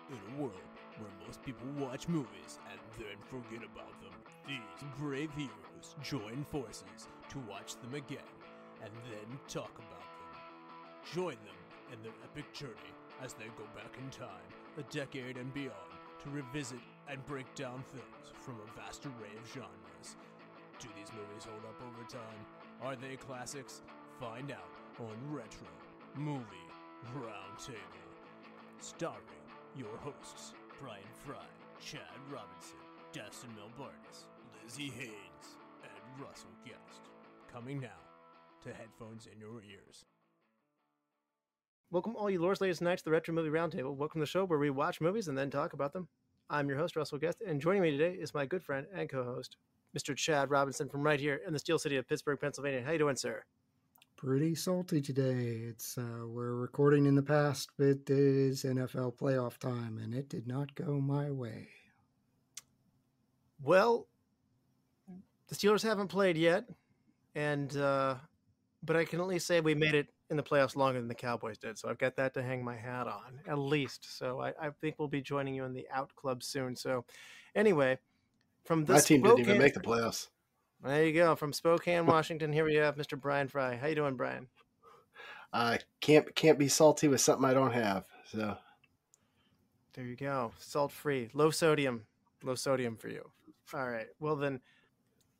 In a world where most people watch movies and then forget about them, these brave heroes join forces to watch them again and then talk about them. Join them in their epic journey as they go back in time, a decade and beyond, to revisit and break down films from a vast array of genres. Do these movies hold up over time? Are they classics? Find out on Retro Movie Roundtable. Starring your hosts, Bryan Frye, Chad Robinson, Dustin Melbartis, Lizzie Haynes, and Russell Guest. Coming now to headphones in your ears. Welcome all you lords, ladies, and knights to the Retro Movie Roundtable. Welcome to the show where we watch movies and then talk about them. I'm your host, Russell Guest, and joining me today is my good friend and co-host, Mr. Chad Robinson from right here in the Steel City of Pittsburgh, Pennsylvania. How you doing, sir? Pretty salty today. It's we're recording in the past, but it is NFL playoff time, and it did not go my way. Well, the Steelers haven't played yet, and but I can at least say we made it in the playoffs longer than the Cowboys did, so I've got that to hang my hat on, at least. So I think we'll be joining you in the Out Club soon. So anyway, from this my team didn't even make the playoffs. There you go. From Spokane, Washington, here we have Mr. Bryan Frye. How you doing, Bryan? Can't be salty with something I don't have. So there you go. Salt free, low sodium for you. All right. Well then,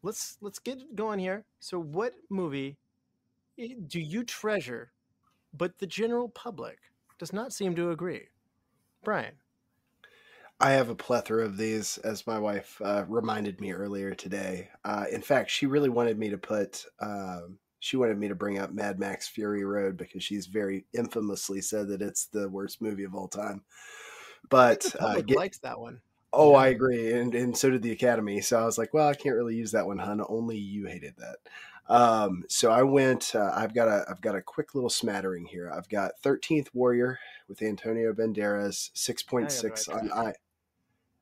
let's get going here. So, what movie do you treasure, but the general public does not seem to agree? Bryan. I have a plethora of these, as my wife reminded me earlier today. In fact, she really wanted me to bring up Mad Max Fury Road because she's very infamously said that it's the worst movie of all time. But the public likes that one. Oh, yeah. I agree, and so did the Academy. So I was like, well, I can't really use that one, hun. Only you hated that. So I went. I've got a quick little smattering here. I've got 13th Warrior with Antonio Banderas, 6.6 on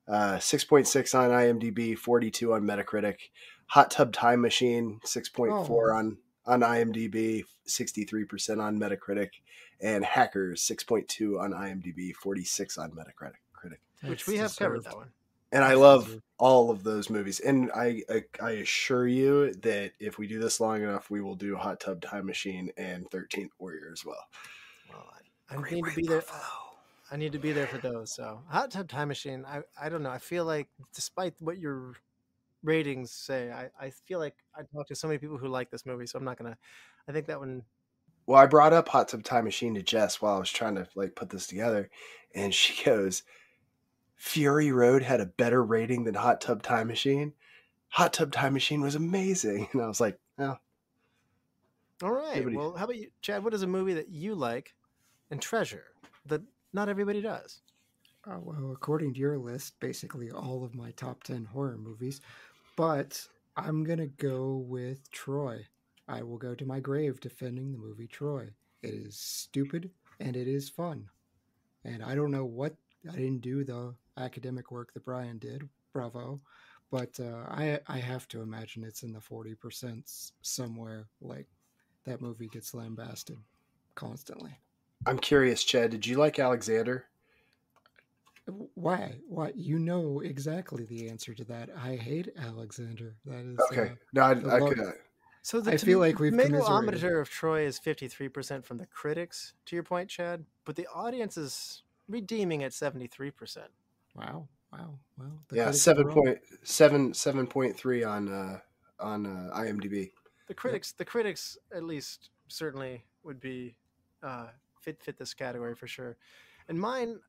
6.6 on IMDb, 42 on Metacritic. Hot Tub Time Machine, 6.4 on IMDb, 63% on Metacritic. And Hackers, 6.2 on IMDb, 46 on Metacritic. Which we have covered that one. And I love all of those movies. And I assure you that if we do this long enough, we will do Hot Tub Time Machine and 13th Warrior as well. Well, I need to be there. I need to be there for those. So Hot Tub Time Machine, I don't know. I feel like despite what your ratings say, I feel like I talked to so many people who like this movie. So I'm not going to, I think that one. Well, I brought up Hot Tub Time Machine to Jess while I was trying to put this together. And she goes, Fury Road had a better rating than Hot Tub Time Machine. Hot Tub Time Machine was amazing. And I was like, oh. All right. Well, how about you, Chad? What is a movie that you like and treasure that not everybody does? Well, according to your list, basically all of my top 10 horror movies. But I'm going to go with Troy. I will go to my grave defending the movie Troy. It is stupid and it is fun. And I don't know what, I didn't do the academic work that Bryan did. Bravo. But I have to imagine it's in the 40% somewhere. Like that movie gets lambasted constantly. I'm curious, Chad, did you like Alexander? Why? What? You know exactly the answer to that. I hate Alexander. That is okay. No, I could. So I feel like we've tomatometer of Troy is 53% from the critics. To your point, Chad, but the audience is redeeming at 73%. Wow. Well, yeah, 7.3 on IMDb. The critics at least certainly would be fit this category for sure. And mine,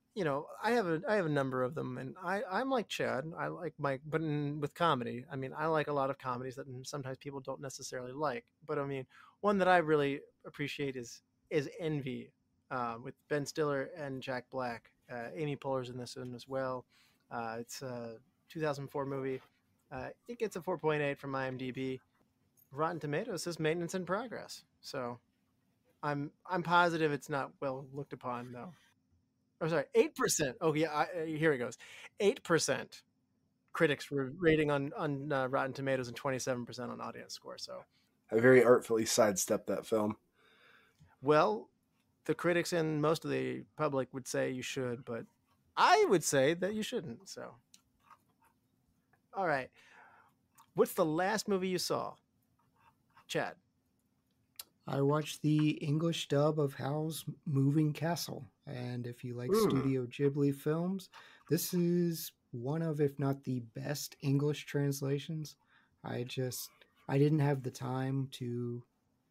I have a number of them, and I'm like Chad. I like but with comedy, I mean, I like a lot of comedies that sometimes people don't necessarily like. But I mean, one that I really appreciate is Envy, with Ben Stiller and Jack Black. Amy Poehler's in this one as well. It's a 2004 movie. It gets a 4.8 from IMDb. Rotten Tomatoes says maintenance in progress. So I'm positive it's not well looked upon though. I'm sorry, 8%. Oh yeah, here it goes. 8% critics rating on Rotten Tomatoes and 27% on audience score. So I very artfully sidestepped that film. Well, the critics and most of the public would say you should, but I would say that you shouldn't. So, all right. What's the last movie you saw, Chad? I watched the English dub of Howl's Moving Castle. And if you like Studio Ghibli films, this is one of, if not the best English translations. I didn't have the time to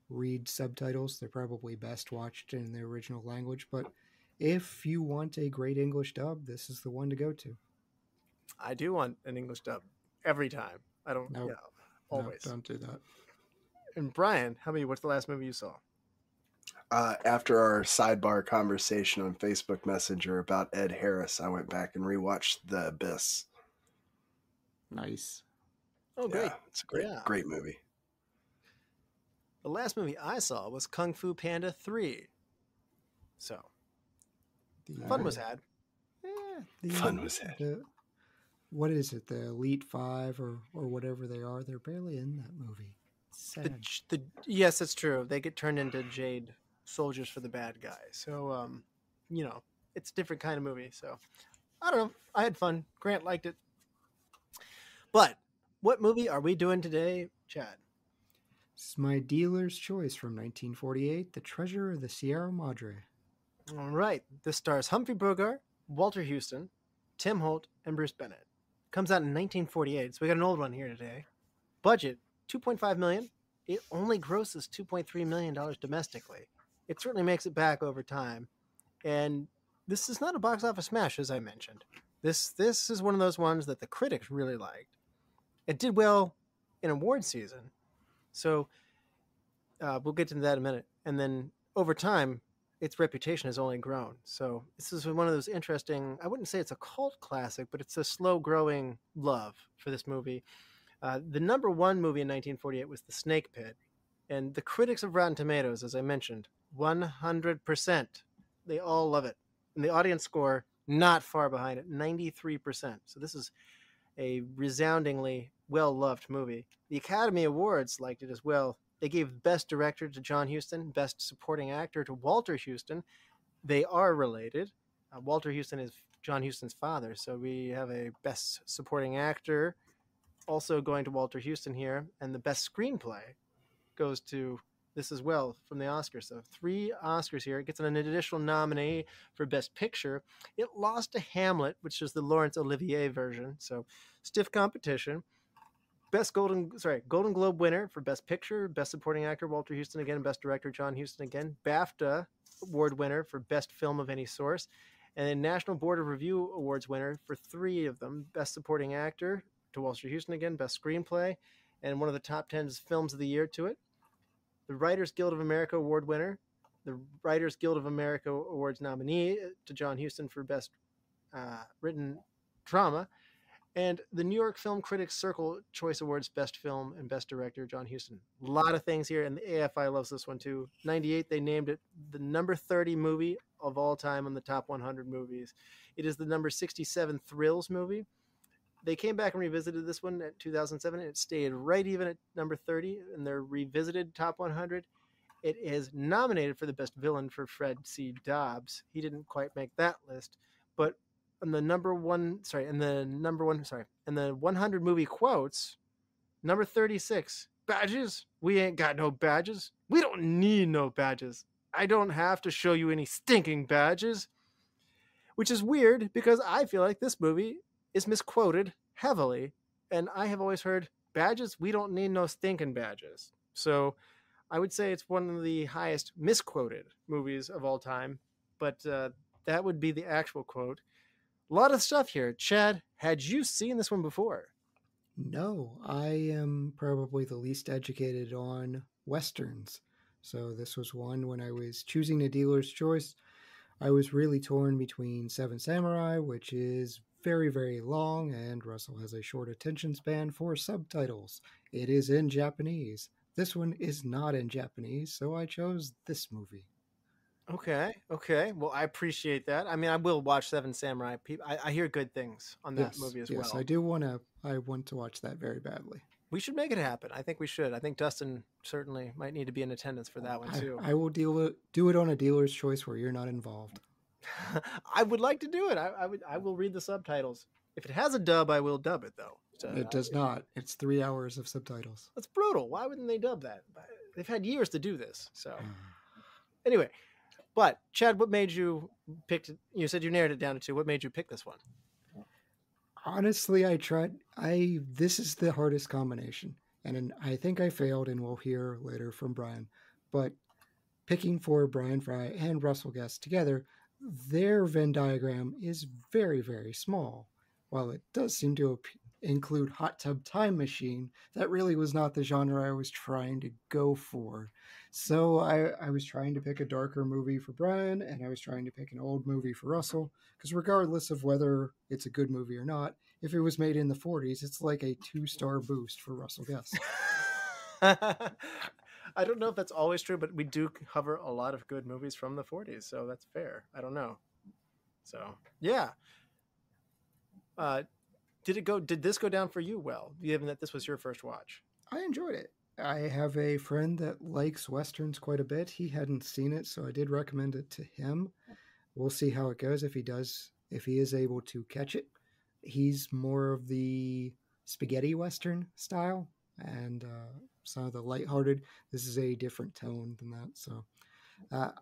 read subtitles. They're probably best watched in the original language. But if you want a great English dub, this is the one to go to. I do want an English dub every time. I don't, Nope. always. No, don't do that. And Brian, what's the last movie you saw? After our sidebar conversation on Facebook Messenger about Ed Harris, I went back and rewatched The Abyss. Nice. Oh, great. Yeah, it's a great movie. The last movie I saw was Kung Fu Panda 3. So, fun was had. Fun was had. What is it? The Elite Five or whatever they are, they're barely in that movie. Sad. Yes, it's true. They get turned into Jade soldiers for the bad guy. So, it's a different kind of movie. So, I don't know. I had fun. Grant liked it. But what movie are we doing today, Chad? This is my dealer's choice from 1948, The Treasure of the Sierra Madre. All right. This stars Humphrey Bogart, Walter Huston, Tim Holt, and Bruce Bennett. Comes out in 1948, so we got an old one here today. Budget, $2.5 million. It only grosses $2.3 million domestically. It certainly makes it back over time. And this is not a box office smash, as I mentioned. This is one of those ones that the critics really liked. It did well in award season. So we'll get to that in a minute. And then over time, its reputation has only grown. So this is one of those interesting, I wouldn't say it's a cult classic, but it's a slow growing love for this movie. The number one movie in 1948 was The Snake Pit. And the critics of Rotten Tomatoes, as I mentioned, 100%. They all love it. And the audience score, not far behind it, 93%. So this is a resoundingly well-loved movie. The Academy Awards liked it as well. They gave Best Director to John Huston, Best Supporting Actor to Walter Huston. They are related. Walter Huston is John Huston's father, so we have a Best Supporting Actor also going to Walter Huston here, and the Best Screenplay goes to this as well from the Oscars. So 3 Oscars here. It gets an additional nominee for Best Picture. It lost to Hamlet, which is the Laurence Olivier version, so stiff competition. Best Golden Globe winner for Best Picture, Best Supporting Actor, Walter Huston again, Best Director, John Huston again, BAFTA Award winner for Best Film of Any Source, and then National Board of Review Awards winner for 3 of them, Best Supporting Actor to Walter Huston again, Best Screenplay, and one of the top 10 films of the year to it. The Writers Guild of America Award winner, the Writers Guild of America Awards nominee to John Huston for Best Written Drama, and the New York Film Critics Circle Choice Awards Best Film and Best Director, John Huston. A lot of things here, and the AFI loves this one too. 98, they named it the number 30 movie of all time on the top 100 movies. It is the number 67 Thrills movie. They came back and revisited this one at 2007, and it stayed right even at number 30 in their revisited top 100. It is nominated for the Best Villain for Fred C. Dobbs. He didn't quite make that list, but in the 100 movie quotes, number 36, badges? We ain't got no badges. We don't need no badges. I don't have to show you any stinking badges. Which is weird because I feel like this movie is misquoted heavily. And I have always heard, badges? We don't need no stinking badges. So I would say it's one of the highest misquoted movies of all time. But that would be the actual quote. A lot of stuff here. Chad, had you seen this one before? No, I am probably the least educated on Westerns. So this was one when I was choosing a dealer's choice. I was really torn between Seven Samurai, which is very, very long, and Russell has a short attention span for subtitles. It is in Japanese. This one is not in Japanese, so I chose this movie. Okay. Well, I appreciate that. I mean, I will watch Seven Samurai. I hear good things on that movie as well. Yes, I want to watch that very badly. We should make it happen. I think we should. I think Dustin certainly might need to be in attendance for that one too. I will do it on a dealer's choice where you're not involved. I would like to do it. I will read the subtitles. If it has a dub, I will dub it though. So, It does not. It's 3 hours of subtitles. That's brutal. Why wouldn't they dub that? They've had years to do this. So anyway, but Chad, what made you pick? You said you narrowed it down to 2. What made you pick this one? Honestly, I tried. This is the hardest combination, and I think I failed, and we'll hear later from Bryan. But picking for Bryan Frye and Russell Guest together, their Venn diagram is very, very small. While it does seem to include Hot Tub Time Machine, that really was not the genre I was trying to go for. So I was trying to pick a darker movie for Bryan, and I was trying to pick an old movie for Russell, because regardless of whether it's a good movie or not, if it was made in the 40s, it's like a 2-star boost for Russell Guest. I don't know if that's always true, but we do cover a lot of good movies from the 40s, so that's fair. I don't know. So, yeah. Did this go down for you well, given that this was your first watch? I enjoyed it. I have a friend that likes Westerns quite a bit. He hadn't seen it, so I did recommend it to him. We'll see how it goes if he is able to catch it. He's more of the spaghetti Western style, and some of the lighthearted. This is a different tone than that. So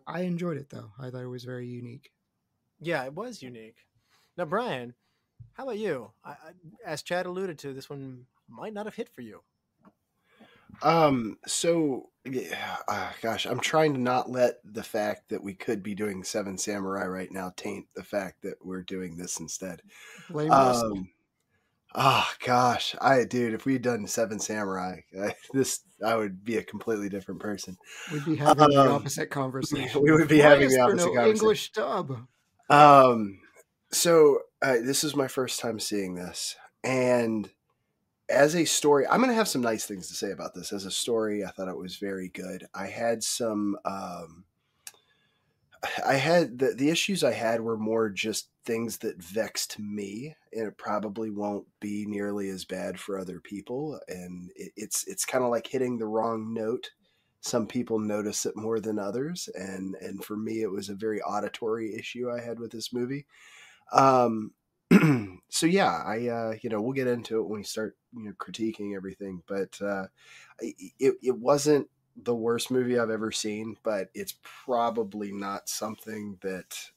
I enjoyed it, though. I thought it was very unique. Yeah, it was unique. Now, Bryan, how about you? As Chad alluded to, this one might not have hit for you. So gosh, I'm trying to not let the fact that we could be doing Seven Samurai right now taint the fact that we're doing this instead. Blame Russell. Gosh, dude, if we'd done Seven Samurai, I would be a completely different person. We'd be having the opposite conversation. We would be having the opposite conversation. English dub. So this is my first time seeing this, and as a story, I'm going to have some nice things to say about this. As a story, I thought it was very good. I had some, the issues I had were more just things that vexed me, and it probably won't be nearly as bad for other people. And it's kind of like hitting the wrong note. Some people notice it more than others. And for me, it was a very auditory issue I had with this movie. So yeah, we'll get into it when we start, critiquing everything, but, it wasn't the worst movie I've ever seen, but it's probably not something that,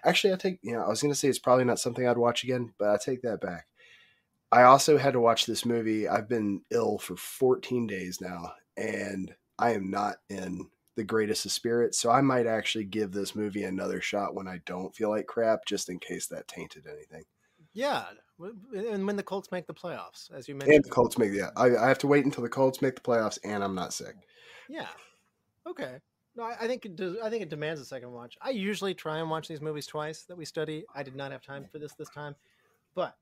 actually I was going to say it's probably not something I'd watch again, but I take that back. I also had to watch this movie. I've been ill for 14 days now, and I am not in the greatest of spirits, so I might actually give this movie another shot when I don't feel like crap, just in case that tainted anything. Yeah, and when the Colts make the playoffs, as you mentioned. And the Colts I have to wait until the Colts make the playoffs, and I'm not sick. Yeah. Okay. No, I think it demands a second watch. I usually try and watch these movies twice that we study. I did not have time for this time, but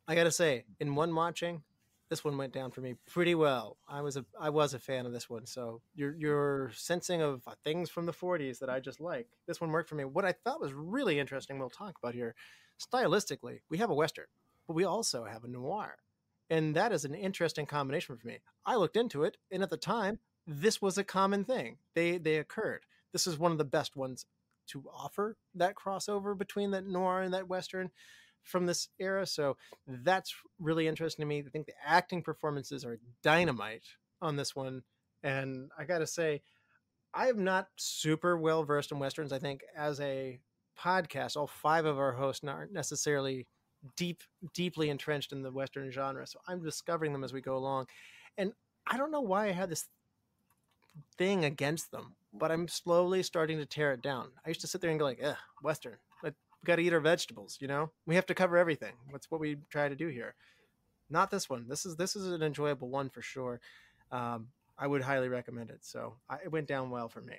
I gotta say, in one watching, this one went down for me pretty well. I was a fan of this one. So your sensing of things from the 40s that I just like, this one worked for me. What I thought was really interesting, we'll talk about here, stylistically, we have a Western, but we also have a noir. And that is an interesting combination for me. I looked into it, and at the time, this was a common thing. They occurred. This is one of the best ones to offer that crossover between that noir and that Western from this era. So that's really interesting to me. I think the acting performances are dynamite on this one. And I got to say, I am not super well versed in Westerns. I think as a podcast, all 5 of our hosts aren't necessarily deeply entrenched in the Western genre. So I'm discovering them as we go along. And I don't know why I had this thing against them, but I'm slowly starting to tear it down. I used to sit there and go like, Western. We got to eat our vegetables, We have to cover everything. That's what we try to do here. Not this one. This is an enjoyable one for sure. I would highly recommend it. So it went down well for me.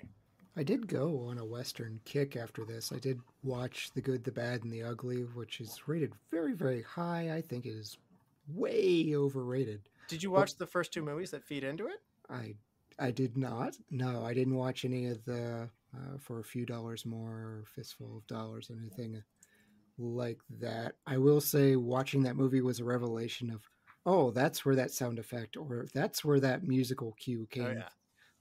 I did go on a Western kick after this. I did watch The Good, the Bad, and the Ugly, which is rated very, very high. I think it is way overrated. Did you watch the first 2 movies that feed into it? I did not. No, I didn't watch any of the For a Few Dollars More or Fistful of Dollars, anything like that. I will say watching that movie was a revelation of, oh, that's where that sound effect or that's where that musical cue came. Oh, yeah.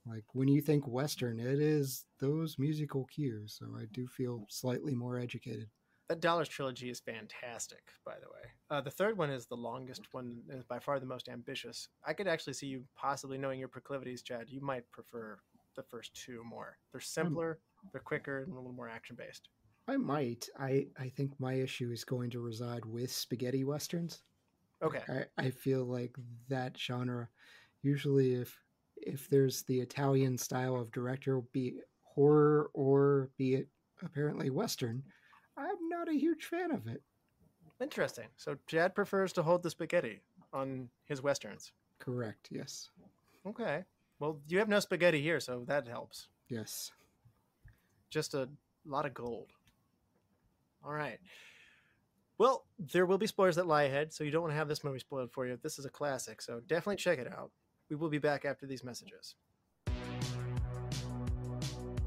Like when you think Western, it is those musical cues. So I do feel slightly more educated. That Dollars trilogy is fantastic, by the way. The third one is the longest one, is by far the most ambitious. I could actually see you possibly, knowing your proclivities, Chad, you might prefer the first two more. They're simpler, they're quicker, and a little more action-based. I might. I think my issue is going to reside with spaghetti westerns. Okay. I feel like that genre, usually if there's the Italian style of director, be it horror or be it apparently Western, I'm not a huge fan of it. Interesting. So Chad prefers to hold the spaghetti on his westerns. Correct, yes. Okay. Well, you have no spaghetti here, so that helps. Yes. Just a lot of gold. All right. Well, there will be spoilers that lie ahead, so you don't want to have this movie spoiled for you. This is a classic, so definitely check it out. We will be back after these messages.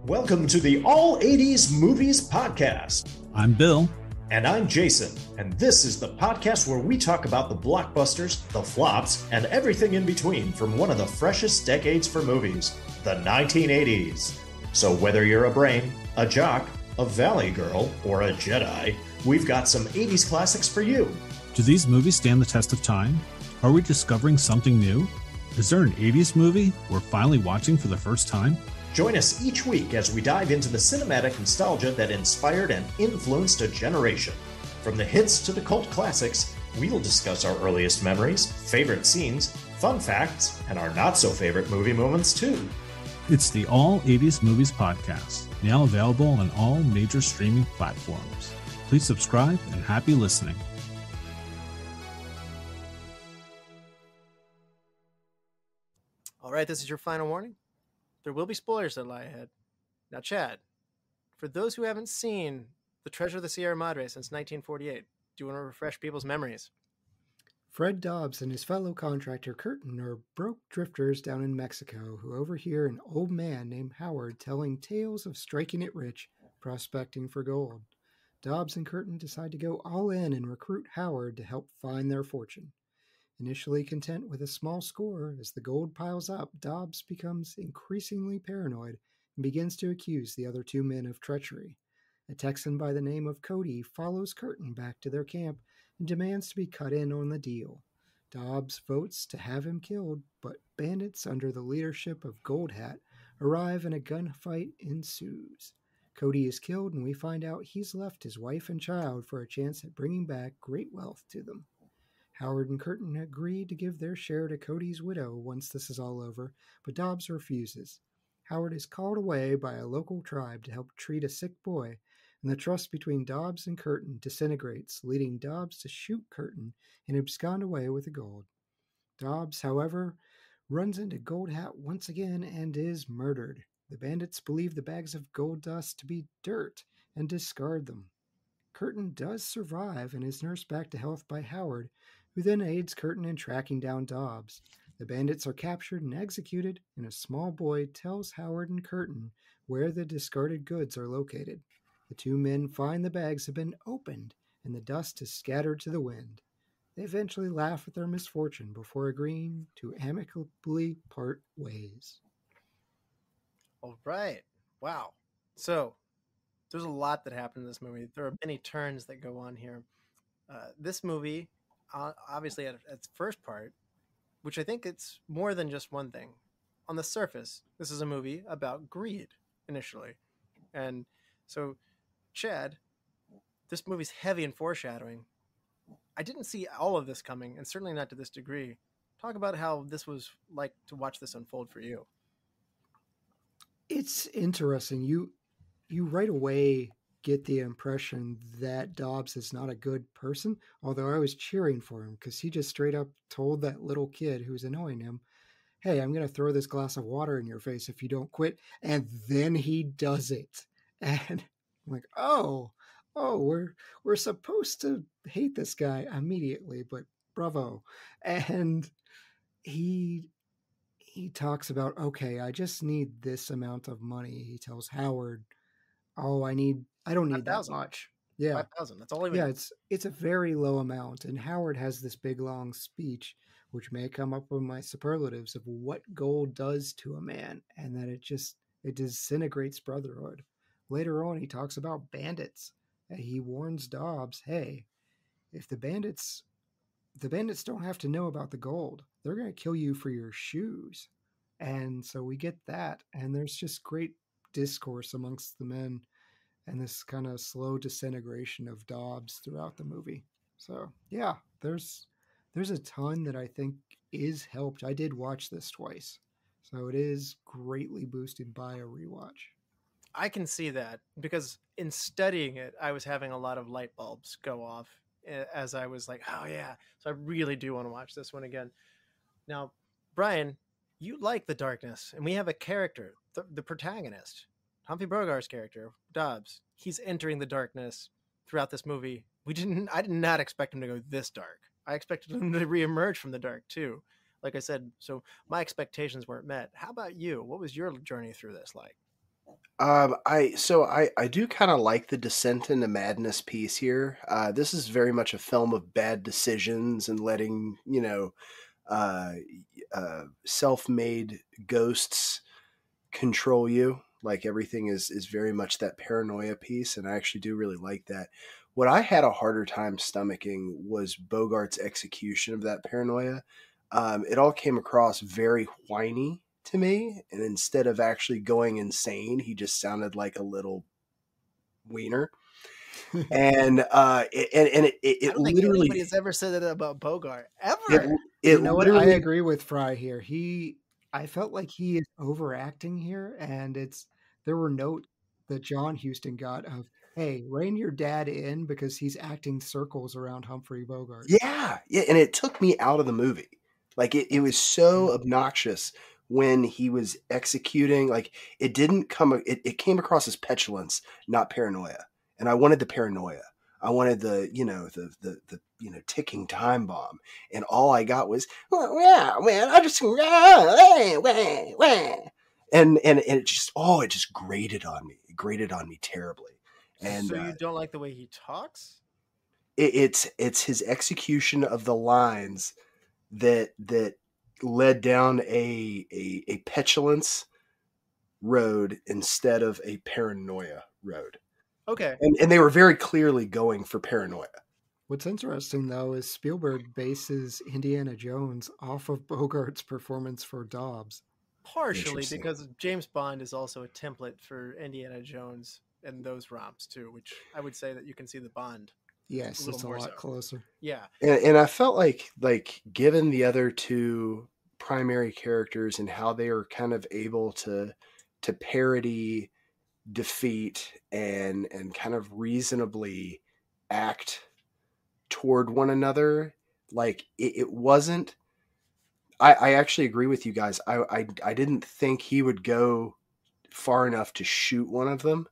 Welcome to the All 80s Movies Podcast. I'm Bill. And I'm Jason. And this is the podcast where we talk about the blockbusters, the flops, and everything in between from one of the freshest decades for movies, the 1980s. So whether you're a brain, a jock, a valley girl, or a Jedi, we've got some 80s classics for you. Do these movies stand the test of time? Are we discovering something new? Is there an 80s movie we're finally watching for the first time? Join us each week as we dive into the cinematic nostalgia that inspired and influenced a generation. From the hits to the cult classics, we'll discuss our earliest memories, favorite scenes, fun facts, and our not-so-favorite movie moments, too. It's the All 80s Movies Podcast, now available on all major streaming platforms. Please subscribe and happy listening. All right, this is your final warning. There will be spoilers that lie ahead. Now, Chad, for those who haven't seen The Treasure of the Sierra Madre since 1948, do you want to refresh people's memories? Fred Dobbs and his fellow contractor Curtin are broke drifters down in Mexico who overhear an old man named Howard telling tales of striking it rich, prospecting for gold. Dobbs and Curtin decide to go all in and recruit Howard to help find their fortune. Initially content with a small score, as the gold piles up, Dobbs becomes increasingly paranoid and begins to accuse the other two men of treachery. A Texan by the name of Cody follows Curtin back to their camp and demands to be cut in on the deal. Dobbs votes to have him killed, but bandits under the leadership of Gold Hat arrive and a gunfight ensues. Cody is killed, and we find out he's left his wife and child for a chance at bringing back great wealth to them. Howard and Curtin agree to give their share to Cody's widow once this is all over, but Dobbs refuses. Howard is called away by a local tribe to help treat a sick boy, and the trust between Dobbs and Curtin disintegrates, leading Dobbs to shoot Curtin and abscond away with the gold. Dobbs, however, runs into Gold Hat once again and is murdered. The bandits believe the bags of gold dust to be dirt and discard them. Curtin does survive and is nursed back to health by Howard, who then aids Curtin in tracking down Dobbs. The bandits are captured and executed, and a small boy tells Howard and Curtin where the discarded goods are located. The two men find the bags have been opened, and the dust is scattered to the wind. They eventually laugh at their misfortune before agreeing to amicably part ways. All right. Wow. So, there's a lot that happened in this movie. There are many turns that go on here. This movie, obviously at its first part, which I think it's more than just one thing. On the surface, this is a movie about greed, initially. And so, Chad, this movie's heavy in foreshadowing. I didn't see all of this coming, and certainly not to this degree. Talk about how this was like to watch this unfold for you. It's interesting. You right away get the impression that Dobbs is not a good person, although I was cheering for him because he just straight up told that little kid who's annoying him, hey, I'm going to throw this glass of water in your face if you don't quit. And then he does it. And I'm like, oh, we're supposed to hate this guy immediately, but bravo. And he talks about, okay, I just need this amount of money. He tells Howard, oh, I don't need that much. Yeah. 5,000. That's all he would Yeah, need. it's a very low amount. And Howard has this big long speech, which may come up with my superlatives of what gold does to a man, and that it disintegrates brotherhood. Later on, he talks about bandits. And he warns Dobbs, hey, if the bandits don't have to know about the gold. They're going to kill you for your shoes. And so we get that. And there's just great discourse amongst the men and this kind of slow disintegration of Dobbs throughout the movie. So yeah, there's a ton that I think is helped. I did watch this twice. So it is greatly boosted by a rewatch. I can see that because in studying it, I was having a lot of light bulbs go off as I was like, oh yeah. So I really do want to watch this one again. Now, Bryan, you like the darkness, and we have a character, the protagonist, Humphrey Bogart's character, Dobbs. He's entering the darkness throughout this movie. I did not expect him to go this dark. I expected him to reemerge from the dark too. Like I said, so my expectations weren't met. How about you? What was your journey through this like? I do kind of like the descent into madness piece here. This is very much a film of bad decisions and letting, self-made ghosts control you. Like everything is very much that paranoia piece. And I actually do really like that. What I had a harder time stomaching was Bogart's execution of that paranoia. It all came across very whiny to me, and instead of actually going insane, he just sounded like a little wiener. And it I don't think literally anybody's ever said that about Bogart ever. You know what? I agree with Frye here. I felt like he is overacting here, and there were notes that John Huston got of, hey, rein your dad in because he's acting circles around Humphrey Bogart. Yeah, and it took me out of the movie. Like it was so obnoxious when he was executing. Like it came across as petulance, not paranoia. And I wanted the paranoia. I wanted the ticking time bomb. And all I got was, yeah, man, I just and it just grated on me. It grated on me terribly. And so you don't like the way he talks? It's his execution of the lines that led down a petulance road instead of a paranoia road. Okay. And they were very clearly going for paranoia. What's interesting, though, is Spielberg bases Indiana Jones off of Bogart's performance for Dobbs. Partially because James Bond is also a template for Indiana Jones and those romps too, which I would say that you can see the Bond. Yes, it's a lot closer. Yeah. And I felt like given the other two primary characters and how they are kind of able to parody defeat and kind of reasonably act toward one another, like it wasn't. I actually agree with you guys. I didn't think he would go far enough to shoot one of them,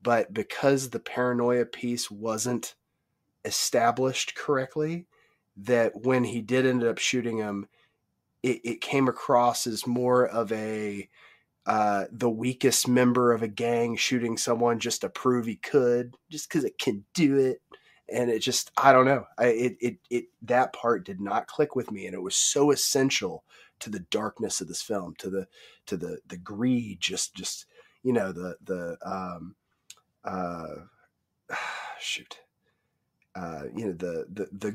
but because the paranoia piece wasn't established correctly, that when he did end up shooting him, it came across as more of the weakest member of a gang shooting someone just to prove he could, just because it can do it. And it just, I don't know. That part did not click with me. And it was so essential to the darkness of this film, to the greed, just, the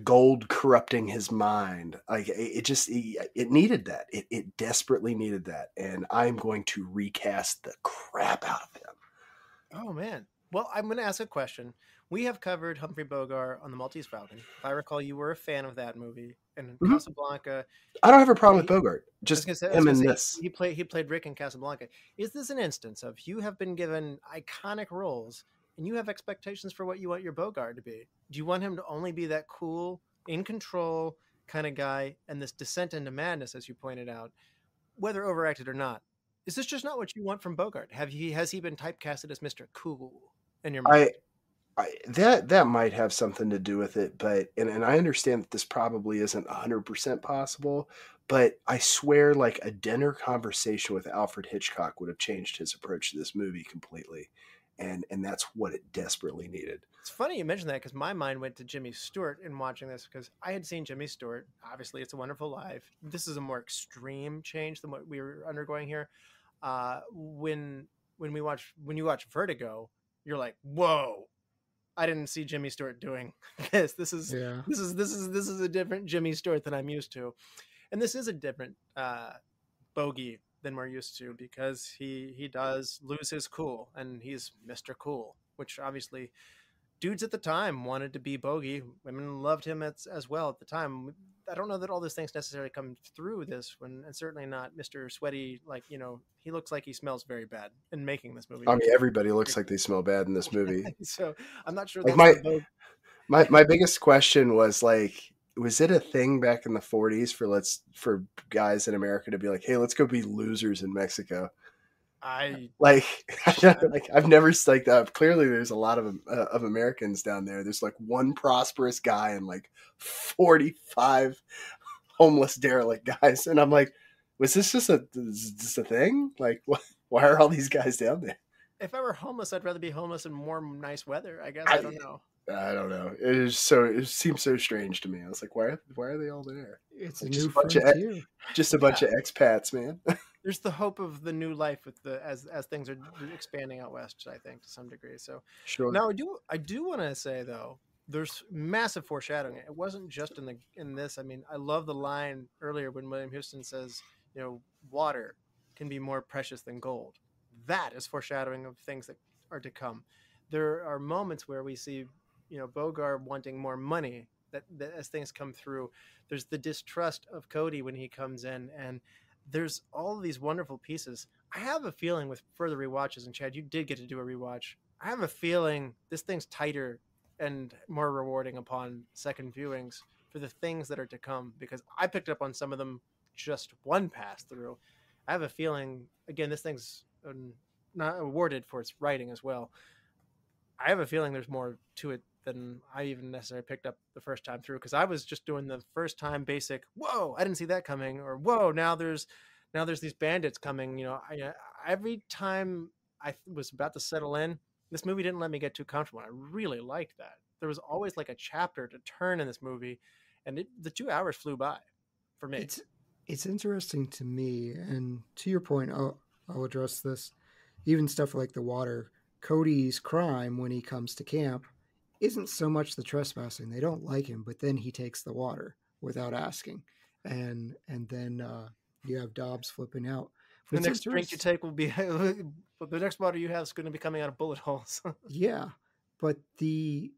gold corrupting his mind. Like it needed that. It desperately needed that. And I'm going to recast the crap out of him. Oh man. Well, I'm going to ask a question. We have covered Humphrey Bogart on the Maltese Falcon. If I recall, you were a fan of that movie. And Casablanca. I don't have a problem with Bogart. Just him in this. He played Rick in Casablanca. Is this an instance of you have been given iconic roles and you have expectations for what you want your Bogart to be? Do you want him to only be that cool, in control kind of guy, and this descent into madness, as you pointed out, whether overacted or not? Is this just not what you want from Bogart? Has he been typecasted as Mr. Cool in your mind? That might have something to do with it, but and I understand that this probably isn't 100% possible, but I swear like a dinner conversation with Alfred Hitchcock would have changed his approach to this movie completely. And that's what it desperately needed. It's funny you mentioned that because my mind went to Jimmy Stewart in watching this because I had seen Jimmy Stewart. Obviously, It's a Wonderful Life. This is a more extreme change than what we were undergoing here. When you watch Vertigo, you're like, whoa! I didn't see Jimmy Stewart doing this. This is a different Jimmy Stewart than I'm used to, and this is a different bogey than we're used to because he does lose his cool and he's Mr. Cool, which obviously dudes at the time wanted to be bogey. Women loved him as well at the time. I don't know that all those things necessarily come through this one, and certainly not Mr. Sweaty. Like, he looks like he smells very bad in making this movie. I mean, everybody looks like they smell bad in this movie. So I'm not sure. Like my biggest question was like, was it a thing back in the 40s for guys in America to be like, hey, let's go be losers in Mexico? I've never like that. Clearly, there's a lot of Americans down there. There's like one prosperous guy and like 45 homeless derelict guys, and I'm like, was this just a thing? Like, why are all these guys down there? If I were homeless, I'd rather be homeless in more nice weather. I guess I don't know. I don't know. It seems so strange to me. I was like, why are they all there? It's like a new frontier. Just a bunch of expats, man. There's the hope of the new life with as things are expanding out west, I think, to some degree. So sure. Now I do want to say though, there's massive foreshadowing. It wasn't just in this. I mean, I love the line earlier when William Huston says, water can be more precious than gold. That is foreshadowing of things that are to come. There are moments where we see, Bogart wanting more money that as things come through. There's the distrust of Cody when he comes in, and there's all of these wonderful pieces. I have a feeling with further rewatches, and Chad, you did get to do a rewatch. I have a feeling this thing's tighter and more rewarding upon second viewings for the things that are to come, because I picked up on some of them just one pass through. I have a feeling, again, this thing's not awarded for its writing as well. I have a feeling there's more to it than I even necessarily picked up the first time through, because I was just doing the first time basic, whoa, I didn't see that coming, or whoa, now there's these bandits coming. Every time I was about to settle in, this movie didn't let me get too comfortable. I really liked that. There was always like a chapter to turn in this movie, and the 2 hours flew by for me. It's interesting to me, and to your point, I'll address this. Even stuff like the water. Cody's crime when he comes to camp isn't so much the trespassing. They don't like him, but then he takes the water without asking. And then you have Dobbs flipping out. But the next drink you take will be the next water you have is going to be coming out of bullet holes. Yeah. But the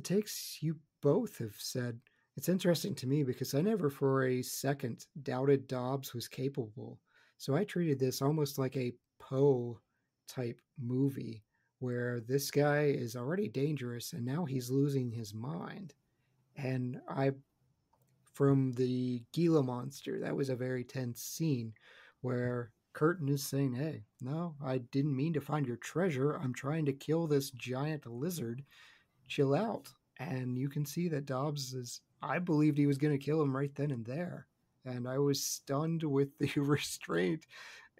takes you both have said, it's interesting to me because I never for a second doubted Dobbs was capable. So I treated this almost like a Poe type movie where this guy is already dangerous and now he's losing his mind. And from the Gila monster, that was a very tense scene where Curtin is saying, hey, no, I didn't mean to find your treasure. I'm trying to kill this giant lizard. Chill out. And you can see that Dobbs I believed he was going to kill him right then and there. And I was stunned with the restraint.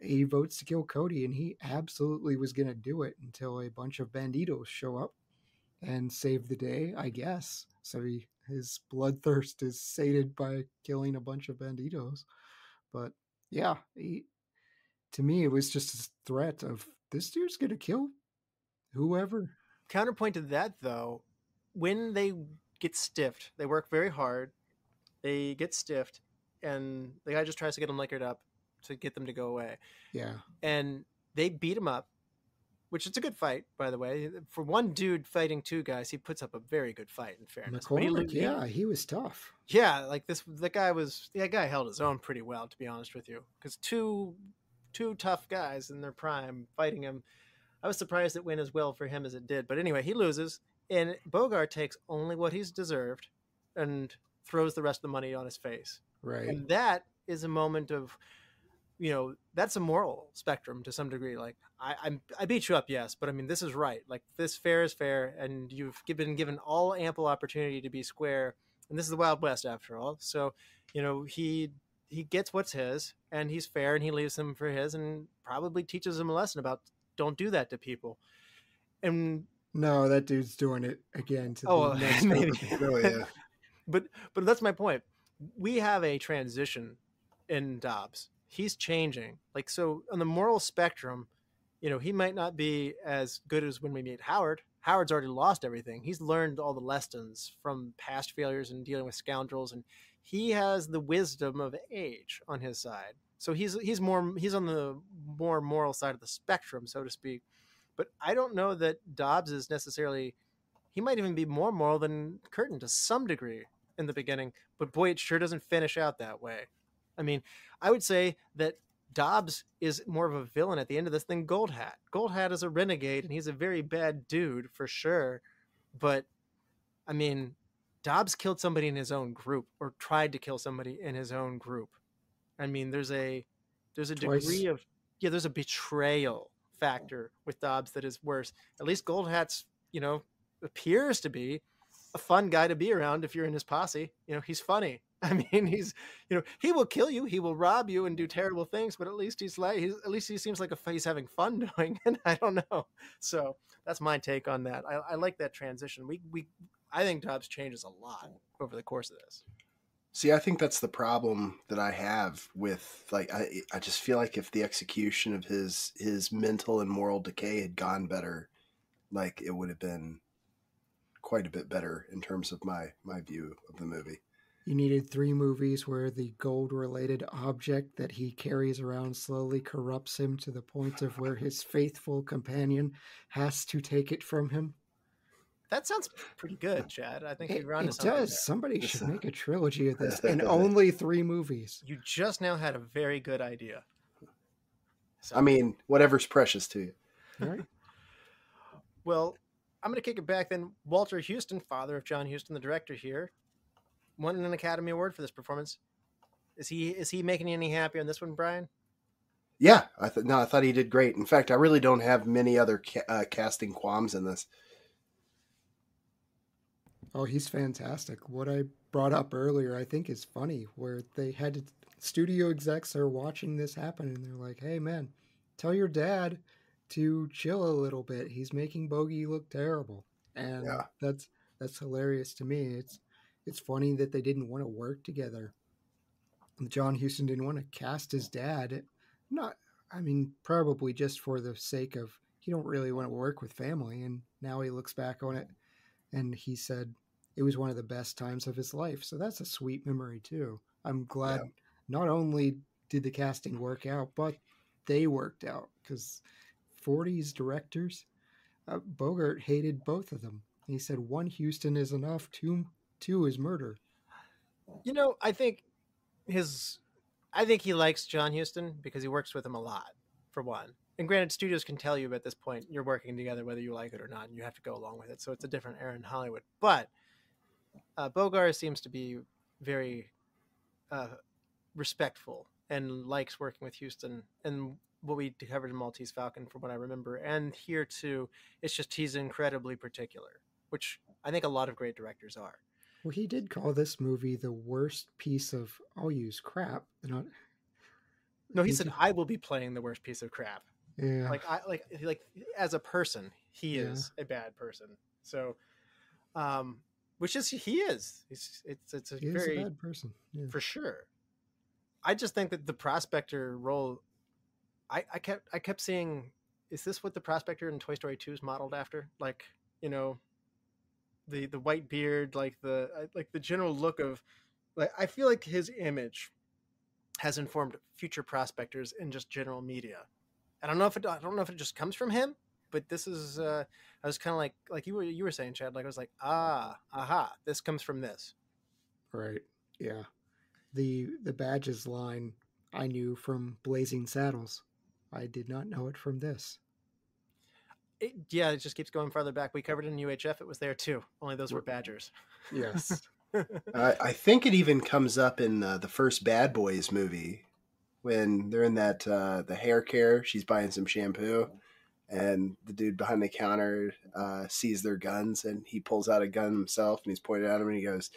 He votes to kill Cody, and he absolutely was going to do it until a bunch of banditos show up and save the day, I guess. So his bloodthirst is sated by killing a bunch of banditos. But yeah, to me, it was just a threat of this dude's going to kill whoever. Counterpoint to that, though, when they get stiffed, they work very hard, they get stiffed, and the guy just tries to get them liquored up to get them to go away. Yeah. And they beat him up, which it's a good fight, by the way. For one dude fighting two guys, he puts up a very good fight, in fairness. He was tough. Yeah, like the guy held his own pretty well, to be honest with you. Because two tough guys in their prime fighting him. I was surprised it went as well for him as it did. But anyway, he loses, and Bogart takes only what he's deserved and throws the rest of the money on his face. Right. And that is a moment of, that's a moral spectrum to some degree. Like, I beat you up, yes, but I mean, this is right. Like, this fair is fair, and you've been given all ample opportunity to be square. And this is the Wild West, after all. So, he gets what's his, and he's fair, and he leaves him for his, and probably teaches him a lesson about don't do that to people. And No, that dude's doing it again to Oh, the next maybe. purpose. Oh yeah. But that's my point. We have a transition in Dobbs. He's changing. Like, so on the moral spectrum, he might not be as good as when we meet Howard. Howard's already lost everything. He's learned all the lessons from past failures and dealing with scoundrels, and he has the wisdom of age on his side. So he's on the more moral side of the spectrum, so to speak. But I don't know that Dobbs is necessarily. He might even be more moral than Curtin to some degree in the beginning, but boy, it sure doesn't finish out that way. I mean, I would say that Dobbs is more of a villain at the end of this than Goldhat. Goldhat is a renegade, and he's a very bad dude for sure. But I mean, Dobbs killed somebody in his own group, or tried to kill somebody in his own group. I mean, there's a Twice. degree of there's a betrayal factor with Dobbs that is worse. At least Goldhat's appears to be a fun guy to be around if you're in his posse. He's funny. I mean, he's he will kill you, he will rob you and do terrible things, but at least he seems like he's having fun doing it. I don't know. So that's my take on that. I like that transition. I think Dobbs changes a lot over the course of this. See, I think that's the problem that I have with, like, I just feel like if the execution of his mental and moral decay had gone better, like, it would have been quite a bit better in terms of my view of the movie. You needed 3 movies where the gold-related object that he carries around slowly corrupts him to the point of where his faithful companion has to take it from him. That sounds pretty good, Chad. I think you're on to It something does. there. Somebody should make a trilogy of this in only 3 movies. You just now had a very good idea. So, I mean, whatever's precious to you. All right. well, I'm going to kick it back then. Walter Huston, father of John Huston, the director here, won an Academy Award for this performance. Is he making you any happier on this one, Bryan? Yeah, I thought he did great. In fact, I really don't have many other casting qualms in this. Oh, he's fantastic. What I brought up earlier, I think, is funny, where they had to, studio execs are watching this happen, and they're like, "Hey, man, tell your dad to chill a little bit. He's making Bogey look terrible," and Yeah. that's hilarious to me. It's funny that they didn't want to work together. John Huston didn't want to cast his dad. Probably just for the sake of he don't really want to work with family. And now he looks back on it, and he said it was one of the best times of his life. So that's a sweet memory too. I'm glad not only did the casting work out, but they worked out, because 40s directors, Bogart hated both of them. He said 1 Huston is enough, 2 is murder. I think he likes John Huston because he works with him a lot, for one. And granted, studios can tell you at this point you're working together whether you like it or not, and you have to go along with it. So it's a different era in Hollywood. But Bogart seems to be very respectful and likes working with Huston. And what we covered in Maltese Falcon, from what I remember, and here too, it's just he's incredibly particular, which I think a lot of great directors are. Well, he did call this movie the worst piece of, I'll use crap. No, he said, I will be playing the worst piece of crap. Yeah. Like as a person, he is a bad person. So, which is, he is. It's a He very is a bad person. Yeah. for sure. I just think that the prospector role, I kept seeing, is this what the prospector in Toy Story 2 is modeled after? Like, the white beard, like the general look of, like, I feel like his image has informed future prospectors in just general media. I don't know if it just comes from him, but this is I was kind of like you were saying, Chad, like I was like, aha, this comes from this. Right. Yeah. The badges line I knew from Blazing Saddles. I did not know it from this. It just keeps going farther back. We covered it in UHF. It was there too. Only those were Badgers. Yes. I think it even comes up in the first Bad Boys movie when they're in that the hair care. She's buying some shampoo, and the dude behind the counter sees their guns, and he pulls out a gun himself, and he's pointing at him, and he goes,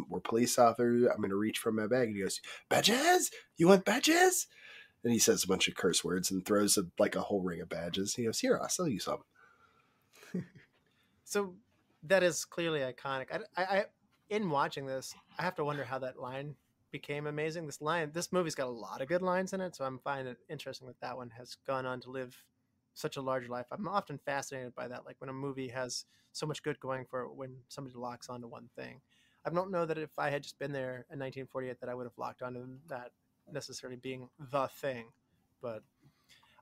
"We're police officers. I'm going to reach for my bag." And he goes, "Badges? You want badges?" And he says a bunch of curse words and throws a whole ring of badges. He goes, "Here, I'll sell you some." So that is clearly iconic. In watching this, I have to wonder how that line became amazing. This movie's got a lot of good lines in it, so I'm finding it interesting that one has gone on to live such a large life. I'm often fascinated by that, like when a movie has so much good going for it when somebody locks onto one thing. I don't know that if I had just been there in 1948 that I would have locked onto that necessarily being the thing. But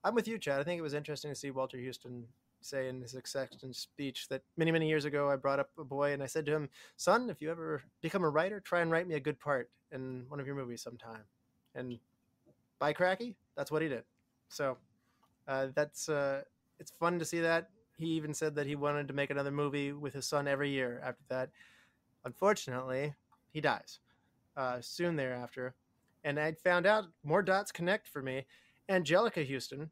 I'm with you, Chad. I think it was interesting to see Walter Huston say in his acceptance speech that many, many years ago, I brought up a boy and I said to him, son, if you ever become a writer, try and write me a good part in one of your movies sometime. And by cracky, that's what he did. So it's fun to see that. He even said that he wanted to make another movie with his son every year after that. Unfortunately, he dies soon thereafter. And I found out more dots connect for me. Angelica Huston